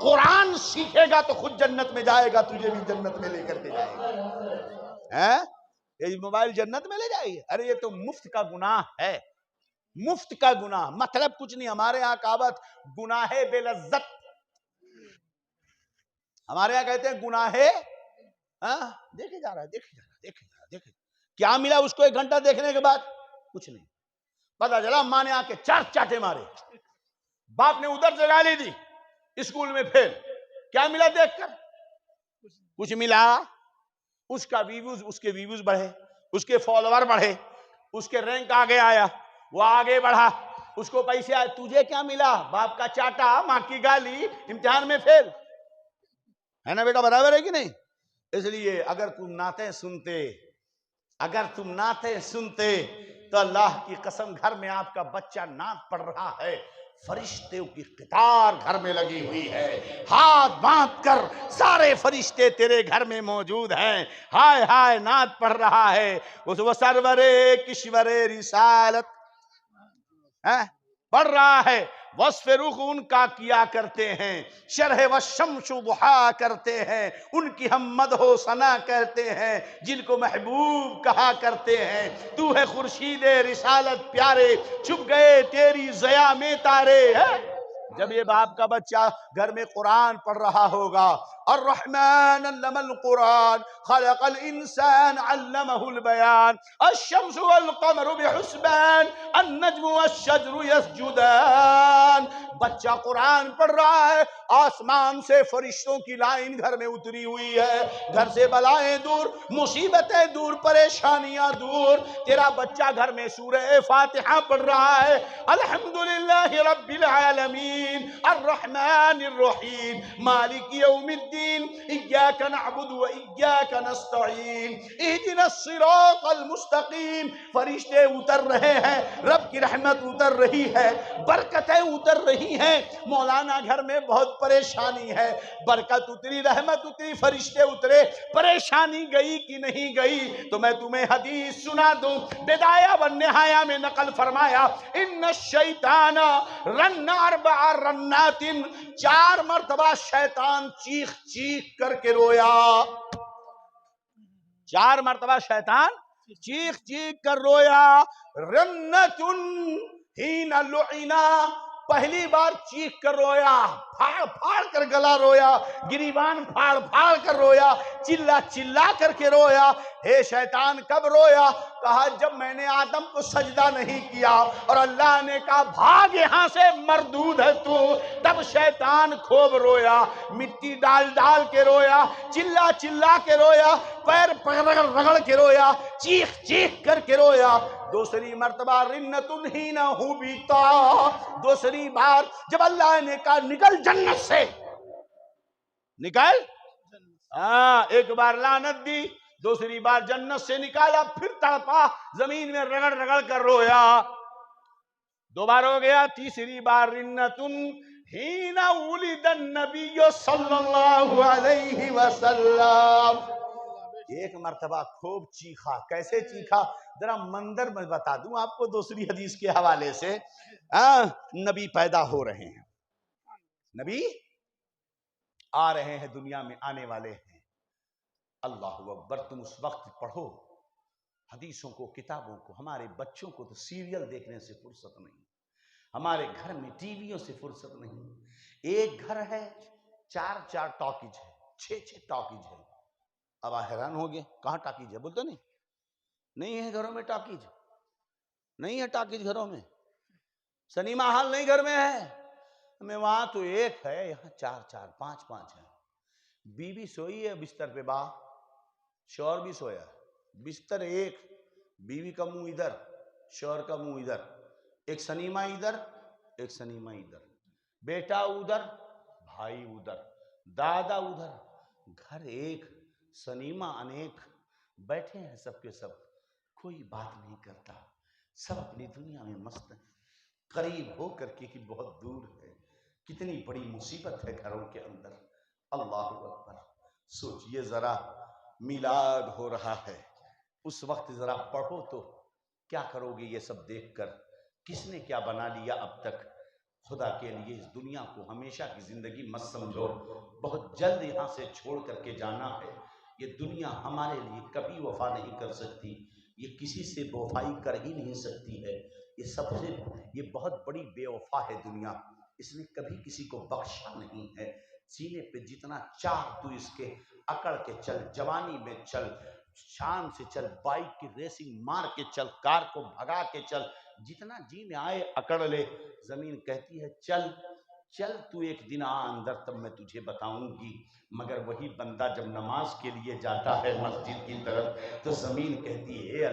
قرآن سیکھے گا تو خود جنت میں جائے گا، تجھے بھی جنت میں لے کر کے جائے گا. یہ موبائل جنت میں لے جائے گی؟ ارے یہ تو مفت کا گناہ ہے، مفت کا گناہ، مطلب کچھ نہیں. ہمارے ہاں کہاوت گناہ بے لذت، ہمارے ہاں کہتے ہیں گناہ دیکھے جا رہا ہے. کیا ملا اس کو 1 گھنٹہ دیکھنے کے بعد؟ کچھ نہیں. پتا چلا ماں نے آ کے 4 چاٹے مارے، باپ نے ادھر سے گالی دی، اسکول میں فیل. کیا ملا دیکھ کر؟ کچھ ملا. اس کے ویوز بڑھے، اس کے فالوور بڑھے، اس کے رینک آگے آیا، وہ آگے بڑھا، اس کو پیسے آئے. تجھے کیا ملا؟ باپ کا چاٹا، ماں کی گالی، امتحان میں فیل. ہے نا بیٹا، برابر ہے کہ نہیں؟ اس لیے اگر تم نعتیں سنتے تو اللہ کی قسم گھر میں آپ کا بچہ نعت پڑھ رہا ہے، فرشتوں کی قطار گھر میں لگی ہوئی ہے، ہاتھ باندھ کر سارے فرشتے تیرے گھر میں موجود ہیں. ہائے ہائے نعت پڑھ رہا ہے، وہ سرور کشور رسالت پڑھ رہا ہے. وصف رخ ان کا کیا کرتے ہیں، شرح والشمس ضحا کرتے ہیں، ان کی ہم مدح و ثنا کرتے ہیں، جن کو محبوب کہا کرتے ہیں. تو ہے خورشید رسالت پیارے، چھپ گئے تیری ضیاء میں تارے. جب یہ باپ کا بچہ گھر میں قرآن پڑھ رہا ہوگا، الرحمن علم القرآن خلق الانسان علمه البیان الشمس والقمر بحسبان النجم والشجر يسجدان. بچہ قرآن پڑھ رہا ہے، آسمان سے فرشتوں کی لائن گھر میں اتری ہوئی ہے، گھر سے بلائیں دور، مصیبتیں دور، پریشانیاں دور. تیرا بچہ گھر میں سورہ فاتحہ پڑھ رہا ہے، الحمدللہ رب العالمین الرحمن الرحیم مالک یوم الدین ایاک نعبد و ایاک نستعین اہدنا الصراط المستقیم. فرشتے اتر رہے ہیں، رب کی رحمت اتر رہی ہے، برکتیں اتر رہی ہیں. مولانا گھر میں بہت پریشانی ہے، برکت اتری، رحمت اتری، فرشتے اترے، پریشانی گئی کہ نہیں گئی؟ تو میں تمہیں حدیث سنا دوں، بدایہ والنہایہ میں نقل فرمایا ان الشیطان رن 4 رنات، 4 مرتبہ شیطان چیخ چیخ کر کے رویا. 4 مرتبہ شیطان چیخ چیخ کر رویا. رنت حین لعنا، پہلی بار چیخ کر رویا، پھاڑ پھاڑ کر گلا رویا، گریبان پھاڑ پھاڑ کر رویا، چلا چلا کر کے رویا. اے شیطان کب رویا؟ کہا جب میں نے آدم کو سجدہ نہیں کیا اور اللہ نے کہا بھاگ یہاں سے مردود ہے تو، تب شیطان خوب رویا، مٹی ڈال ڈال کے رویا، چلا چلا کے رویا، پیر رگڑ رگڑ کے رویا، چیخ چیخ کر کے رویا. دوسری مرتبہ رنت حین ہبطا، دوسری بار جب اللہ نے کہا نکل جنت سے، نکل، ایک بار لعنت دی، دوسری بار جنت سے نکالا، پھر تڑپا، زمین میں رگڑ رگڑ کر رویا. 2 بار ہو گیا، تیسری بار رنت حین ولد النبی صلی اللہ علیہ وسلم. ایک مرتبہ خوب چیخا. کیسے چیخا؟ ذرا منظر میں بتا دوں آپ کو دوسری حدیث کے حوالے سے. نبی پیدا ہو رہے ہیں، نبی آ رہے ہیں، دنیا میں آنے والے ہیں. اللہ اکبر. تم اس وقت پڑھو حدیثوں کو، کتابوں کو. ہمارے بچوں کو تو سیریل دیکھنے سے فرصت نہیں، ہمارے گھر میں ٹی ویوں سے فرصت نہیں. ایک گھر ہے، 4 ٹاکیز ہے، 6 ٹاکیز ہے. اب حیران ہو گئے کہاں ٹاکیز ہے؟ بولتے نہیں ہے گھروں میں ٹاکیز، نہیں ہے ٹاکیز گھروں میں. سنیما ہال نہیں گھر میں ہے. ہمیں وہاں تو ایک ہے، یہاں 4 5 ہے. بیوی سوئی ہے بستر پہ، شوہر بھی سویا. بستر ایک، بیوی کا منہ ادھر، شوہر کا منہ ادھر، ایک سنیما ادھر، ایک سنیما ادھر، بیٹا ادھر، بھائی ادھر، دادا ادھر. گھر ایک، سنیما انیک. بیٹھے ہیں سب کے سب، کوئی بات نہیں کرتا، سب اپنی دنیا میں مست ہیں. قریب ہو کر کے کہ بہت دور ہے. کتنی بڑی مصیبت ہے گھروں کے اندر. اللہ اکبر. سوچئے ذرا، میلاد ہو رہا ہے، اس وقت ذرا پڑھو تو کیا کرو گے یہ سب دیکھ کر؟ کس نے کیا بنا لیا اب تک؟ خدا کے لیے اس دنیا کو ہمیشہ کی زندگی مت سمجھو، بہت جلد یہاں سے چھوڑ کر کے جانا ہے. یہ دنیا ہمارے لیے کبھی وفا نہیں کر سکتی، یہ کسی سے بے وفائی کر ہی نہیں سکتی ہے. یہ بہت بڑی بے وفا ہے دنیا. اس نے کبھی کسی کو بخشا نہیں ہے. سینے پہ جتنا چاہ تو اس کے اکڑ کے چل، جوانی میں چل، شان سے چل، بائک کی ریسنگ مار کے چل، کار کو بھگا کے چل، جتنا جی میں آئے اکڑ لے. زمین کہتی ہے چل چل، تو ایک دن آ اندر، تب میں تجھے بتاؤں گی. مگر وہی بندہ جب نماز کے لیے جاتا ہے مسجد کی طرف، تو زمین کہتی ہے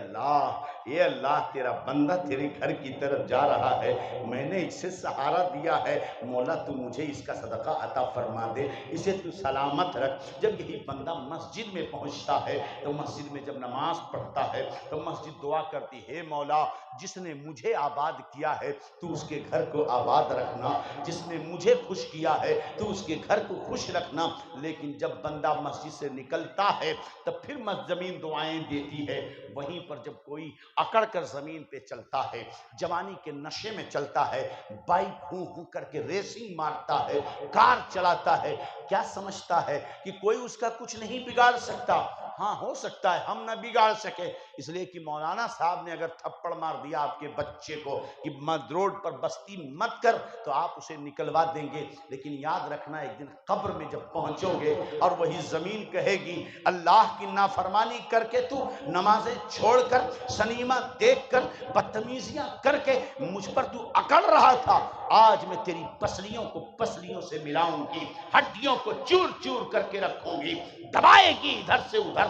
اے اللہ تیرا بندہ تیرے گھر کی طرف جا رہا ہے، میں نے اسے سہارا دیا ہے، مولا تو مجھے اس کا صدقہ عطا فرما دے، اسے تو سلامت رکھ. جب یہی بندہ مسجد میں پہنچتا ہے تو مسجد میں جب نماز پڑھتا ہے تو مسجد دعا کرتی ہے مولا جس نے مجھے آباد کیا ہے تو اس کے گھر کو آباد رکھنا، جس نے مجھے خوش کیا ہے تو اس کے گھر کو خوش رکھنا. لیکن جب بندہ مسجد سے نکلتا ہے تب پھر زمین دعائیں دیتی ہے. وہیں پر جب کوئی اکڑ کر زمین پہ چلتا ہے، جوانی کے نشے میں چلتا ہے، بائک ہوں ہوں کر کے ریسنگ مارتا ہے، کار چلاتا ہے، کیا سمجھتا ہے کہ کوئی اس کا کچھ نہیں بگاڑ سکتا؟ ہاں ہو سکتا ہے ہم نہ بگاڑ سکے، اس لیے کہ مولانا صاحب نے اگر تھپڑ مار دیا آپ کے بچے کو کہ مد روڈ پر بستی مت کر تو آپ اسے نکلوا دیں گے، لیکن یاد رکھنا ایک دن قبر میں جب پہنچو گے اور وہی زمین کہے گی اللہ کی نافرمانی کر کے تو نمازیں چھوڑ کر سنیما دیکھ کر بدتمیزیاں کر کے مجھ پر تو اکڑ رہا تھا، آج میں تیری پسلیوں کو پسلیوں سے ملاؤں گی، ہڈیوں کو چور چور کر کے رکھوں گی، دبائے گی ادھر سے ادھر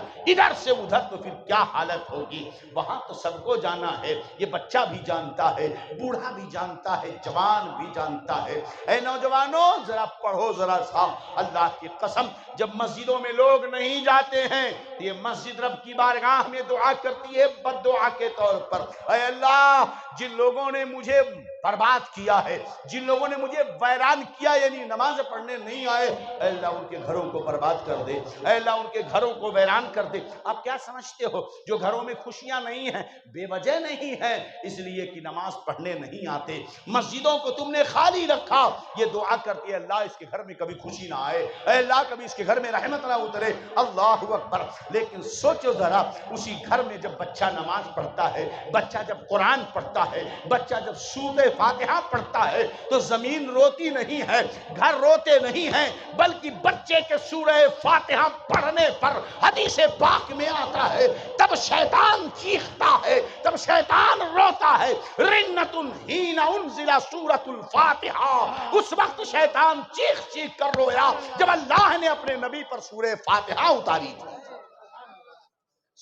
سے ادھر، تو پھر کیا حالت ہوگی؟ وہاں تو سب کو جانا ہے، یہ بچہ بھی جانتا ہے، بوڑھا بھی جانتا ہے، جوان بھی جانتا ہے۔ اے نوجوانوں ذرا پڑھو ذرا سا، اللہ کی قسم جب مسجدوں میں لوگ نہیں جاتے ہیں یہ مسجد رب کی بارگاہ میں دعا کرتی ہے بد دعا کے طور پر، اے اللہ جن لوگوں نے مجھے برباد کیا ہے، جن لوگوں نے مجھے ویران کیا یعنی نماز پڑھنے نہیں آئے، اے اللہ ان کے گھروں کو برباد کر دے، اے اللہ ان کے گھروں کو ویران کر دے۔ آپ کیا سمجھتے ہو جو گھروں میں خوشیاں نہیں ہیں بے وجہ نہیں ہیں، اس لیے کہ نماز پڑھنے نہیں آتے، مسجدوں کو تم نے خالی رکھا، یہ دعا کرتی ہے اللہ اس کے گھر میں کبھی خوشی نہ آئے، اے اللہ کبھی اس کے گھر میں رحمت نہ اترے، اللہ اکبر۔ لیکن سوچو ذرا اسی گھر میں جب بچہ نماز پڑھتا ہے، بچہ جب قرآن پڑھتا ہے، بچہ جب سورہ فاتحہ پڑھتا ہے تو زمین روتی نہیں ہے، گھر روتے نہیں ہیں، بلکہ بچے کے سورہ فاتحہ پڑھنے پر حدیث پاک میں آتا ہے تب شیطان چیختا ہے، تب شیطان روتا ہے، رنت حین انزل سورۃ الفاتحہ، اس وقت شیطان چیخ چیخ کر رویا جب اللہ نے اپنے نبی پر سورہ فاتحہ اتاری تھی۔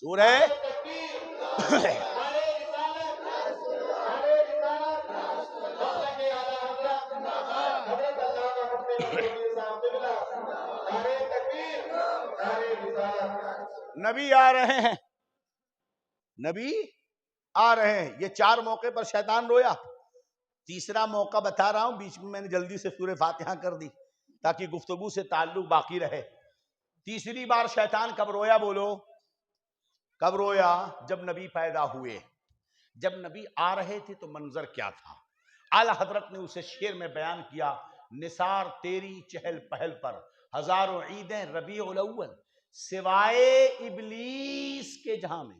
سورہ نبی آ رہے ہیں، نبی آ رہے ہیں، یہ 4 موقع پر شیطان رویا، تیسرا موقع بتا رہا ہوں، بیچ میں نے جلدی سے سورہ فاتحہ کر دی تاکہ گفتگو سے تعلق باقی رہے۔ تیسری بار شیطان کب رویا بولو؟ کب رویا؟ جب نبی پیدا ہوئے، جب نبی آ رہے تھے تو منظر کیا تھا؟ اعلیٰ حضرت نے اسے شعر میں بیان کیا، نثار تیری چہل پہل پر ہزاروں عیدیں ربیع الاول، سوائے ابلیس کے جہاں میں،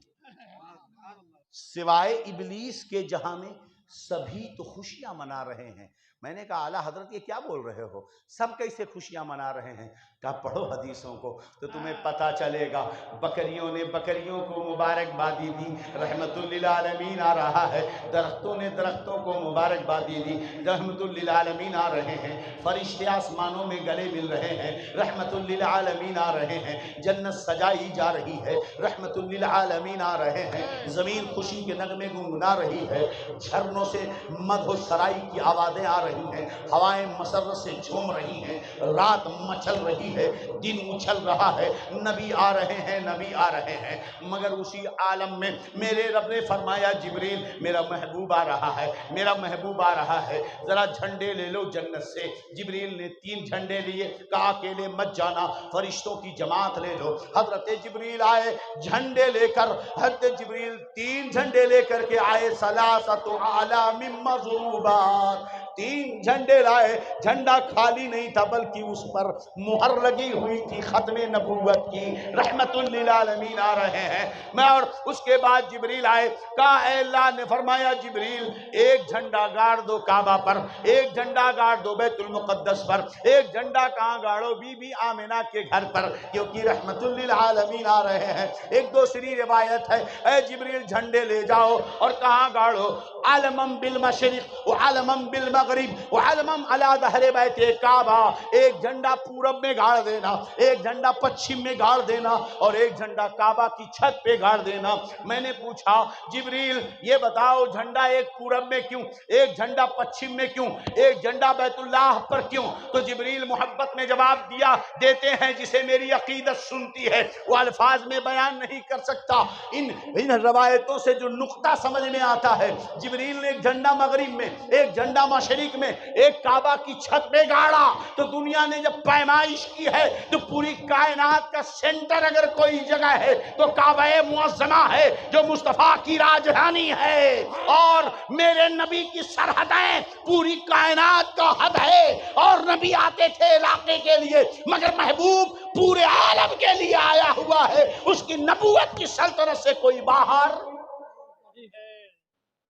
سوائے ابلیس کے جہاں میں سبھی تو خوشیاں منا رہے ہیں۔ میں نے کہا اعلیٰ حضرت یہ کیا بول رہے ہو، سب کیسے خوشیاں منا رہے ہیں؟ کہا پڑھو حدیثوں کو تو تمہیں پتا چلے گا، بکریوں نے بکریوں کو مبارکبادی دی، رحمت للعالمین آ رہا ہے، درختوں نے درختوں کو مبارکبادی دی، رحمت للعالمین آ رہے ہیں، فرشتے آسمانوں میں گلے مل رہے ہیں، رحمت للعالمین آ رہے ہیں، جنت سجائی جا رہی ہے، رحمت للعالمین آ رہے ہیں، زمین خوشی کے نغمے گنگنا رہی ہے، جھرنوں سے مدح و سرائی کی آوازیں آ رہی ہیں، ہوائیں مسرت سے جھوم رہی ہیں، رات مچل رہی ہے، دن اچھل رہا ہے، نبی آ رہے ہیں، نبی آ رہے ہیں۔ مگر اسی عالم میں میرے رب نے فرمایا جبریل میرا محبوب آ رہا ہے، میرا محبوب آ رہا ہے، ذرا جھنڈے لے لو جنت سے۔ جبریل نے 3 جھنڈے لیے، کہا اکیلے مت جانا، فرشتوں کی جماعت لے لو۔ حضرت جبریل آئے جھنڈے لے کر، حضرت جبریل 3 جھنڈے لے کر کے آئے، ثلاثۃ اعلام مضروبات، 3 جھنڈے لائے، جھنڈا خالی نہیں تھا بلکہ اس پر مہر لگی ہوئی تھی ختم نبوت کی، رحمت للعالمین آ رہے ہیں۔ میں اور اس کے بعد جبریل آئے، کہا اے اللہ نے فرمایا جبریل 1 جھنڈا گاڑ دو کعبہ پر، 1 جھنڈا گاڑ دو بیت المقدس پر، 1 جھنڈا کہاں گاڑو؟ بی بی آمنہ کے گھر پر، کیونکہ رحمت للعالمین آ رہے ہیں۔ ایک دوسری روایت ہے اے جبریل جھنڈے لے جاؤ اور کہاں گاڑو؟ عالمم بالمشرق وعالمم بالمغرب وعالمم علی ظہر بیت کعبہ، 1 جھنڈا پورب میں گاڑ دینا، 1 جھنڈا پچھم میں گاڑ دینا اور 1 جھنڈا کعبہ کی چھت پہ گاڑ دینا۔ میں نے پوچھا جبریل یہ بتاؤ جھنڈا 1 پورب میں کیوں، 1 جھنڈا پچھم میں کیوں، 1 جھنڈا بیت اللہ پر کیوں؟ تو جبریل محبت میں جواب دیتے ہیں جسے میری عقیدت سنتی ہے وہ الفاظ میں بیان نہیں کر سکتا۔ ان روایتوں سے جو نقطہ سمجھ میں آتا ہے، جبریل نے 1 جھنڈا مغرب میں، 1 جھنڈا مشرق شریف میں ایک کعبہ کی چھت پہ گاڑا تو دنیا نے جب پیمائش کی ہے تو پوری کائنات کا سینٹر اگر کوئی جگہ ہے تو کعبہ معظمہ ہے جو مصطفیٰ کی راجدھانی ہے، اور میرے نبی کی سرحدیں پوری کائنات کا حد ہے، اور نبی آتے تھے علاقے کے لیے مگر محبوب پورے عالم کے لیے آیا ہوا ہے، اس کی نبوت کی سلطنت سے کوئی باہر،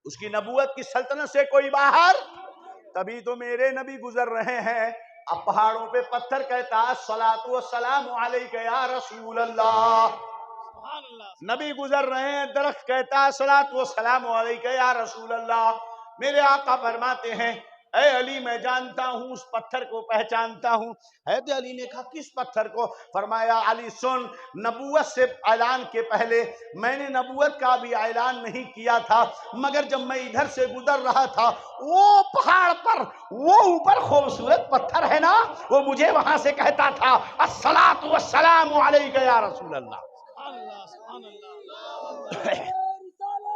اس کی نبوت کی سلطنت سے کوئی باہر۔ تبھی تو میرے نبی گزر رہے ہیں، اب پہاڑوں پہ پتھر کہتا الصلاۃ والسلام علیک یا رسول اللہ، نبی گزر رہے ہیں، درخت کہتا الصلاۃ والسلام علیک یا رسول اللہ۔ میرے آقا فرماتے ہیں اے علی میں جانتا ہوں اس پتھر کو پہچانتا ہوں۔ حضرت علی نے کہا کس پتھر کو؟ فرمایا علی سن، نبوت سے اعلان کے پہلے میں نے نبوت کا بھی اعلان نہیں کیا تھا، مگر جب میں ادھر سے گزر رہا تھا وہ پہاڑ پر وہ اوپر خوبصورت پتھر ہے نا، وہ مجھے وہاں سے کہتا تھا الصلاۃ والسلام علیک یا رسول اللہ۔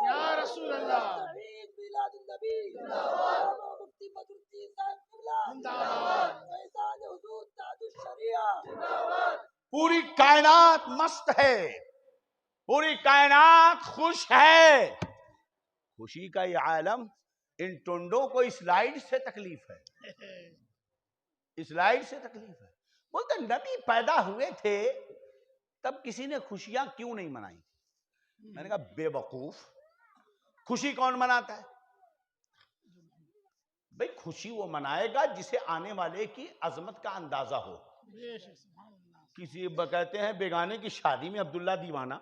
یا رسول اللہ پوری کائنات مست ہے، پوری کائنات خوش ہے۔ خوشی کا یہ عالم، ان ٹنڈوں کو اس لائٹ سے تکلیف ہے، اس لائٹ سے تکلیف ہے۔ بولتے نبی پیدا ہوئے تھے تب کسی نے خوشیاں کیوں نہیں منائی؟ میں نے کہا بے وقوف، خوشی کون مناتا ہے؟ بھئی خوشی وہ منائے گا جسے آنے والے کی عظمت کا اندازہ ہو۔ کسی کہتے ہیں بیگانے کی شادی میں عبداللہ دیوانہ،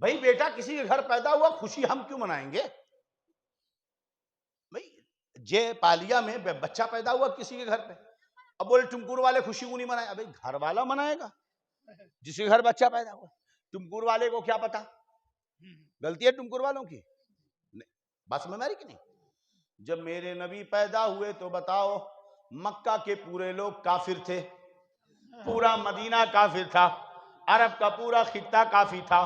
بھئی بیٹا کسی کے گھر پیدا ہوا، خوشی ہم کیوں منائیں گے؟ بھئی جے پالیا میں بچہ پیدا ہوا کسی کے گھر پہ، اب بولے ٹمکور والے خوشی کیوں نہیں منائے؟ ابھی گھر والا منائے گا جس کے گھر بچہ پیدا ہوا، ٹمکور والے کو کیا پتا؟ غلطی ہے ٹمکور والوں کی؟ بات سمجھ میں آ رہی کہ نہیں؟ جب میرے نبی پیدا ہوئے تو بتاؤ مکہ کے پورے لوگ کافر تھے، پورا مدینہ کافر تھا، عرب کا پورا خطہ کافی تھا،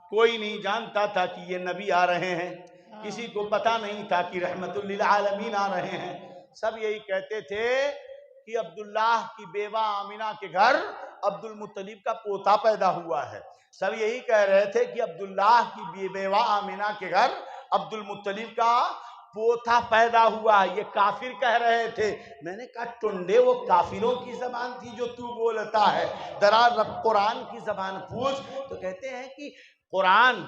کوئی نہیں جانتا تھا کہ یہ نبی آ رہے ہیں، کسی کو پتا نہیں تھا کہ رحمت للعالمین آ رہے ہیں۔ سب یہی کہتے تھے کہ عبداللہ کی بیوہ آمنہ کے گھر عبد المطلب کا پوتا پیدا ہوا ہے، سب یہی کہہ رہے تھے کہ عبداللہ کی بیوہ آمنہ کے گھر عبد المطلب کا پوتا پیدا ہوا، یہ کافر کہہ رہے تھے۔ میں نے کہا ٹنڈے وہ کافروں کی زبان تھی جو تو بولتا ہے، درار رب قرآن کی زبان پوچھ تو کہتے ہیں کہ قرآن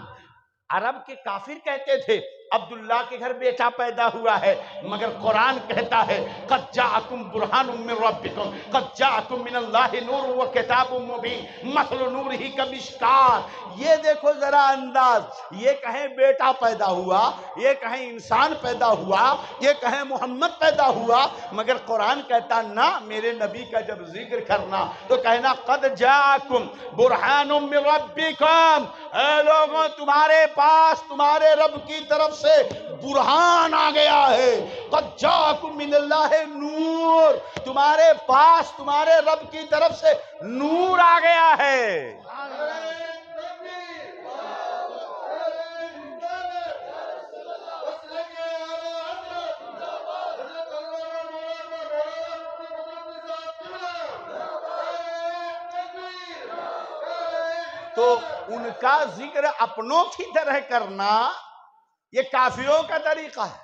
عرب کے کافر کہتے تھے عبداللہ کے گھر بیٹا پیدا ہوا ہے، مگر قرآن کہتا ہے قد جاءکم برہان من ربکم قد جاءکم من اللہ نور و کتاب مبین مثل نورہ کمشکات۔ یہ دیکھو ذرا انداز، یہ کہیں بیٹا پیدا ہوا، یہ کہیں انسان پیدا ہوا، یہ کہیں محمد پیدا ہوا، مگر قرآن کہتا نہ، میرے نبی کا جب ذکر کرنا تو کہنا قد جاءکم برہان من ربکم، اے لوگوں تمہارے پاس تمہارے رب کی طرف سے برہان آ گیا ہے، قد جاءکم من اللہ نور، تمہارے پاس تمہارے رب کی طرف سے نور آ گیا ہے۔ تو ان کا ذکر اپنوں کی طرح کرنا یہ کافروں کا طریقہ ہے،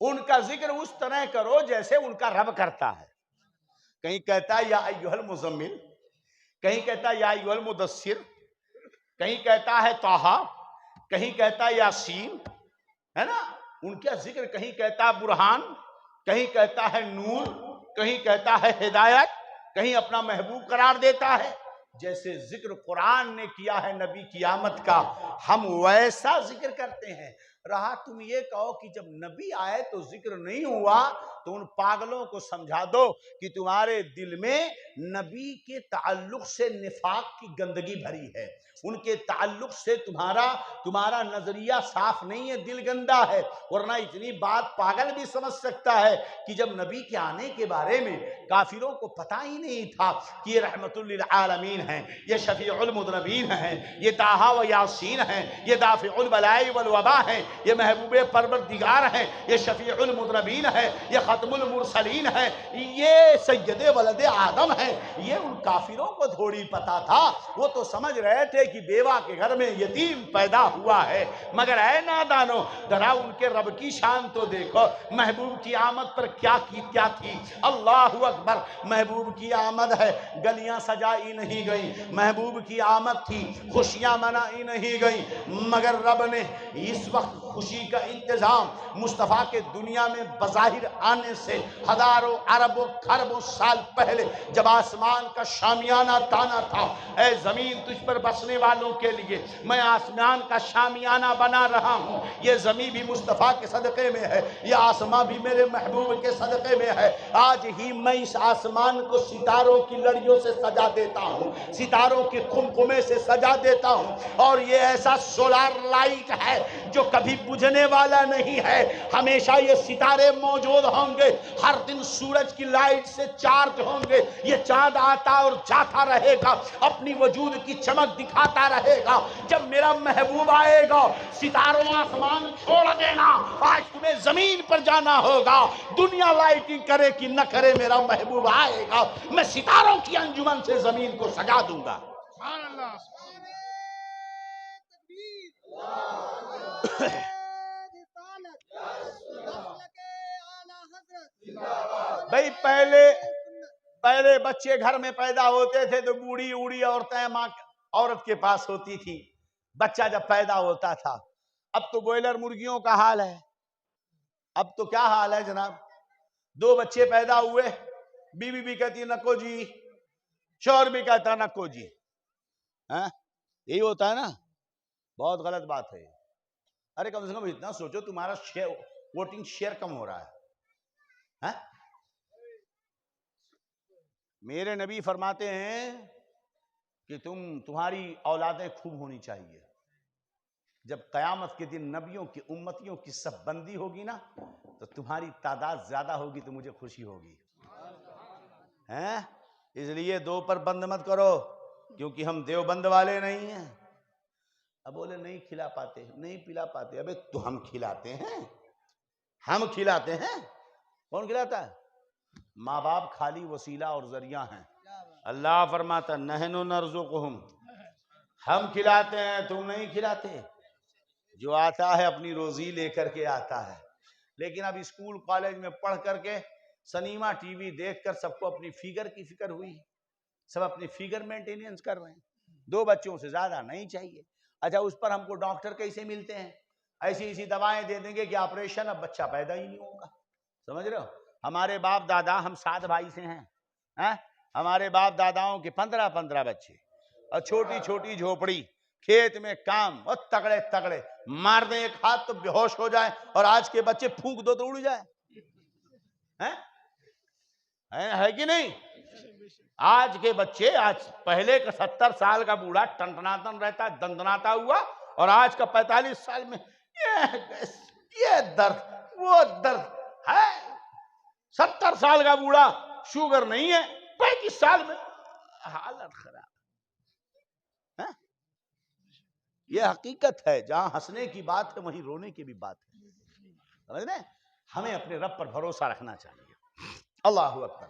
ان کا ذکر اس طرح کرو جیسے ان کا رب کرتا ہے۔ کہیں کہتا ہے یا ایھا المزمل، کہیں کہتا ہے یا ایھا المدثر، کہیں کہتا ہے طٰہٰ، کہیں کہتا ہے یاسین، ہے نا؟ ان کا ذکر کہیں کہتا ہے برہان، کہیں کہتا ہے نور، کہیں کہتا ہے ہدایت، کہیں اپنا محبوب قرار دیتا ہے۔ جیسے ذکر قرآن نے کیا ہے نبی کی آمد کا، ہم ویسا ذکر کرتے ہیں۔ رہا تم یہ کہو کہ جب نبی آئے تو ذکر نہیں ہوا، تو ان پاگلوں کو سمجھا دو کہ تمہارے دل میں نبی کے تعلق سے نفاق کی گندگی بھری ہے، ان کے تعلق سے تمہارا نظریہ صاف نہیں ہے، دل گندا ہے۔ ورنہ اتنی بات پاگل بھی سمجھ سکتا ہے کہ جب نبی کے آنے کے بارے میں کافروں کو پتہ ہی نہیں تھا کہ یہ رحمت للعالمین ہیں، یہ شفیع المذنبین ہیں، یہ طٰہٰ و یاسین ہیں، یہ دافع البلاء والوباء ہیں، یہ محبوب پروردگار ہیں، یہ شفیع المذنبین ہیں، یہ ختم المرسلین ہیں، یہ سید ولد آدم ہیں۔ یہ ان کافروں کو تھوڑی پتا تھا، وہ تو سمجھ رہے تھے کہ بیوہ کے گھر میں یتیم پیدا ہوا ہے۔ مگر اے نادانو، ذرا ان کے رب کی شان تو دیکھو، محبوب کی آمد پر کیا تھی۔ اللہ اکبر، محبوب کی آمد ہے، گلیاں سجائی نہیں گئی، محبوب کی آمد تھی، خوشیاں منائی نہیں گئی، مگر رب نے اس وقت خوشی کا انتظام مصطفیٰ کے دنیا میں بظاہر آنے سے ہزاروں اربوں خربوں سال پہلے جب آسمان کا شامیانہ تانا تھا، اے زمین تجھ پر بسنے والوں کے لیے میں آسمان کا شامیانہ بنا رہا ہوں، یہ زمین بھی مصطفیٰ کے صدقے میں ہے، یہ آسمان بھی میرے محبوب کے صدقے میں ہے۔ آج ہی میں اس آسمان کو ستاروں کی لڑیوں سے سجا دیتا ہوں، ستاروں کے خمخمے سے سجا دیتا ہوں، اور یہ ایسا سولار لائٹ ہے جو کبھی بجھنے والا نہیں ہے، ہمیشہ یہ ستارے موجود ہوں گے، ہر دن سورج کی لائٹ سے چارج ہوں گے، یہ چاند آتا اور جاتا رہے گا، اپنی وجود کی چمک دکھاتا رہے گا۔ جب میرا محبوب آئے گا، ستاروں آسمان چھوڑ دینا، آج تمہیں زمین پر جانا ہوگا، دنیا لائٹنگ کرے کہ نہ کرے، میرا محبوب آئے گا، میں ستاروں کی انجمن سے زمین کو سجا دوں گا۔ سبحان اللہ۔ بھئی پہلے بچے گھر میں پیدا ہوتے تھے تو بوڑھی اوڑھی عورتیں عورت کے پاس ہوتی تھی، بچہ جب پیدا ہوتا تھا۔ اب تو بوائلر مرغیوں کا حال ہے، اب تو کیا حال ہے جناب، 2 بچے پیدا ہوئے، بیوی بھی کہتی ہے نکو جی، شوہر بھی کہتا ہے نکو جی، یہی ہوتا ہے نا، بہت غلط بات ہے۔ ارے کم سے کم اتنا سوچو، تمہارا ووٹنگ شیئر کم ہو رہا ہے۔ میرے نبی فرماتے ہیں کہ تمہاری اولادیں خوب ہونی چاہیے، جب قیامت کے دن نبیوں کی امتیوں کی صف بندی ہوگی نا تو تمہاری تعداد زیادہ ہوگی تو مجھے خوشی ہوگی، اس لیے 2 پر بند مت کرو، کیونکہ ہم دیوبند والے نہیں ہیں۔ اب بولے نہیں کھلا پاتے، نہیں پلا پاتے، ابے تو ہم کھلاتے ہیں، ہم کھلاتے ہیں، کون کھلاتا ہے؟ ماں باپ خالی وسیلہ اور ذریعہ ہیں۔ اللہ فرماتا نحن نرزقہم، ہم کھلاتے ہیں، تم نہیں کھلاتے۔ جو آتا ہے اپنی روزی لے کر کے آتا ہے، لیکن اب اسکول کالج میں پڑھ کر کے سنیما ٹی وی دیکھ کر سب کو اپنی فگر کی فکر ہوئی، سب اپنی فگر مینٹیننس کر رہے ہیں، 2 بچوں سے زیادہ نہیں چاہیے۔ اچھا اس پر ہم کو ڈاکٹر کیسے ملتے ہیں؟ ایسی دوائیں دے دیں گے کہ آپریشن، اب بچہ پیدا ہی نہیں ہوگا، سمجھ رہے ہو؟ ہمارے باپ دادا، ہم 7 بھائی سے ہیں، ہمارے باپ داداؤں کے 15 بچے، اور چھوٹی چھوٹی جھوپڑی، کھیت میں کام، اور تگڑے مار دیں ایک ہاتھ تو بے ہوش ہو جائیں، اور آج کے بچے پھونک دو تو اڑ جائیں، ہے کہ نہیں؟ آج کے بچے، آج پہلے کا 70 سال کا بوڑھا ٹنٹناتن رہتا، دندناتا ہوا، اور آج کا 45 سال میں یہ درد وہ درد ہے، 70 سال کا بوڑھا شوگر نہیں ہے، 35 سال میں حالت خراب۔ یہ حقیقت ہے، جہاں ہنسنے کی بات ہے وہیں رونے کی بھی بات ہے، سمجھ رہے ہیں؟ ہمیں اپنے رب پر بھروسہ رکھنا چاہیے۔ اللہ اکبر۔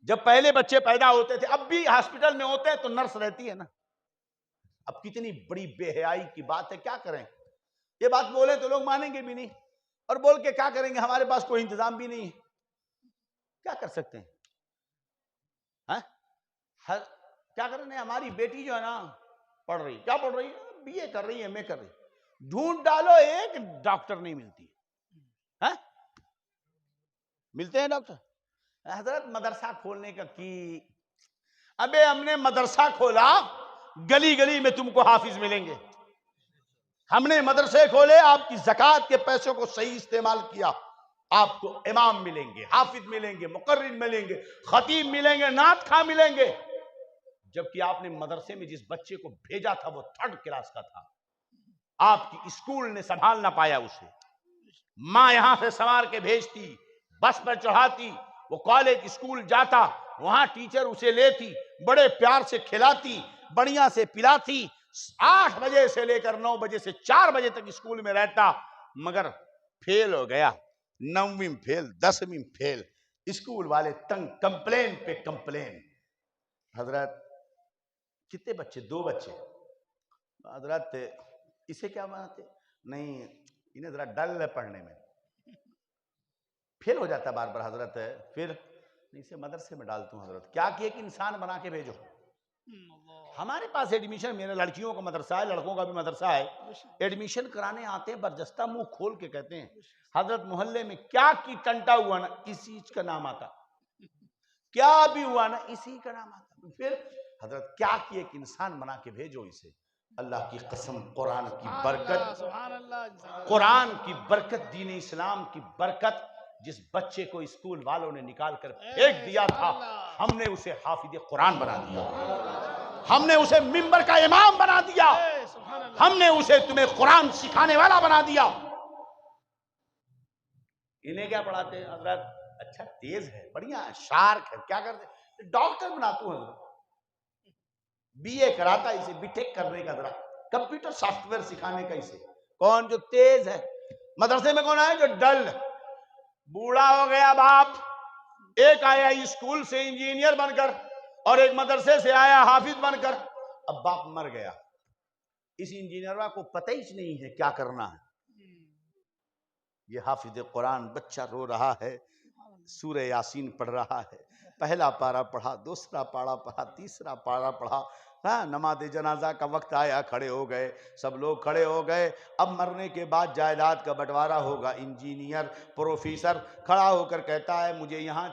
جب پہلے بچے پیدا ہوتے تھے، اب بھی ہاسپٹل میں ہوتے ہیں تو نرس رہتی ہے نا، اب کتنی بڑی بے حیائی کی بات ہے، کیا کریں؟ یہ بات بولیں تو لوگ مانیں گے بھی نہیں، اور بول کے کیا کریں گے؟ ہمارے پاس کوئی انتظام بھی نہیں ہے، کیا کر سکتے ہیں؟ کیا کریں؟ ہماری بیٹی جو ہے نا پڑھ رہی، کیا پڑھ رہی ہے؟ BA کر رہی ہے، MA کر رہی، ڈھونڈ ڈالو ایک ڈاکٹر نہیں ملتی، ملتے ہیں ڈاکٹر؟ حضرت مدرسہ کھولنے کا کی، ابے ہم نے مدرسہ کھولا، گلی گلی میں تم کو حافظ ملیں گے، ہم نے مدرسے کھولے، آپ کی زکوٰۃ کے پیسوں کو صحیح استعمال کیا، آپ کو امام ملیں گے، حافظ ملیں گے، مقرر ملیں گے، خطیب ملیں گے، نعت خواں ملیں گے، جبکہ آپ نے مدرسے میں جس بچے کو بھیجا تھا وہ 3rd کلاس کا تھا، آپ کی اسکول نے سنبھال نہ پایا اسے، ماں یہاں سے سنوار کے بھیجتی، بس پر چڑھاتی، وہ کالج اسکول جاتا، وہاں ٹیچر اسے لیتی، بڑے پیار سے کھلاتی، بڑھیا سے پلاتی، 8 بجے سے لے کر 9 بجے سے 4 بجے تک اسکول میں رہتا، مگر فیل ہو گیا، 9ویں فیل، 10ویں فیل، اسکول والے تنگ، کمپلین پہ کمپلین۔ حضرت کتنے بچے؟ 2 بچے۔ حضرت اسے کیا بناتے؟ نہیں انہیں ذرا ڈل ہے پڑھنے میں، فیل ہو جاتا بار بار حضرت، پھر اسے مدرسے میں ڈالتا ہوں حضرت۔ کیا کیا کہ انسان بنا کے بھیجو۔ ہمارے پاس ایڈمیشن، میرے لڑکیوں کا مدرسہ ہے، لڑکوں کا بھی مدرسہ ہے، ایڈمیشن کرانے آتے ہیں، برجستہ منہ کھول کے کہتے ہیں حضرت محلے میں کیا کی ٹنٹا ہوا نا اسی کا نام آتا، کیا بھی ہوا نا اسی کا نام آتا۔ پھر حضرت کیا کیے کہ انسان بنا کے بھیجو اسے۔ اللہ کی قسم، قرآن کی برکت، قرآن کی برکت، دین اسلام کی برکت، جس بچے کو اسکول والوں نے نکال کر پھینک دیا تھا، ہم نے اسے حافظ قرآن بنا دیا، ہم نے اسے منبر کا امام بنا دیا، ہم نے اسے تمہیں قرآن سکھانے والا بنا دیا۔ انہیں کیا پڑھاتے ہیں حضرت؟ اچھا تیز ہے، بڑھیا ہے، شارک ہے، کیا کرتے؟ ڈاکٹر بناتا ہوں حضرت، بی اے کراتا اسے، بی ٹیک کرنے کا، ذرا کمپیوٹر سافٹ ویئر سکھانے کا اسے۔ کون جو تیز ہے؟ مدرسے میں کون آئے جو ڈل؟ بوڑھا ہو گیا باپ، ایک آیا اسکول سے انجینئر بن کر اور ایک مدرسے سے آیا حافظ بن کر، اب باپ مر گیا، اس انجینئر کو پتہ ہی نہیں ہے کیا کرنا ہے۔ یہ حافظ قرآن بچہ رو رہا ہے، سورہ یاسین پڑھ رہا ہے، پہلا پارہ پڑھا، دوسرا پارہ پڑھا، تیسرا پارہ پڑھا، نماز جنازہ کا وقت آیا، کھڑے ہو گئے، سب لوگ کھڑے ہو گئے، اب مرنے کے بعد جائیداد کا بٹوارہ ہوگا، انجینئر پروفیسر کھڑا ہو کر کہتا ہے مجھے یہاں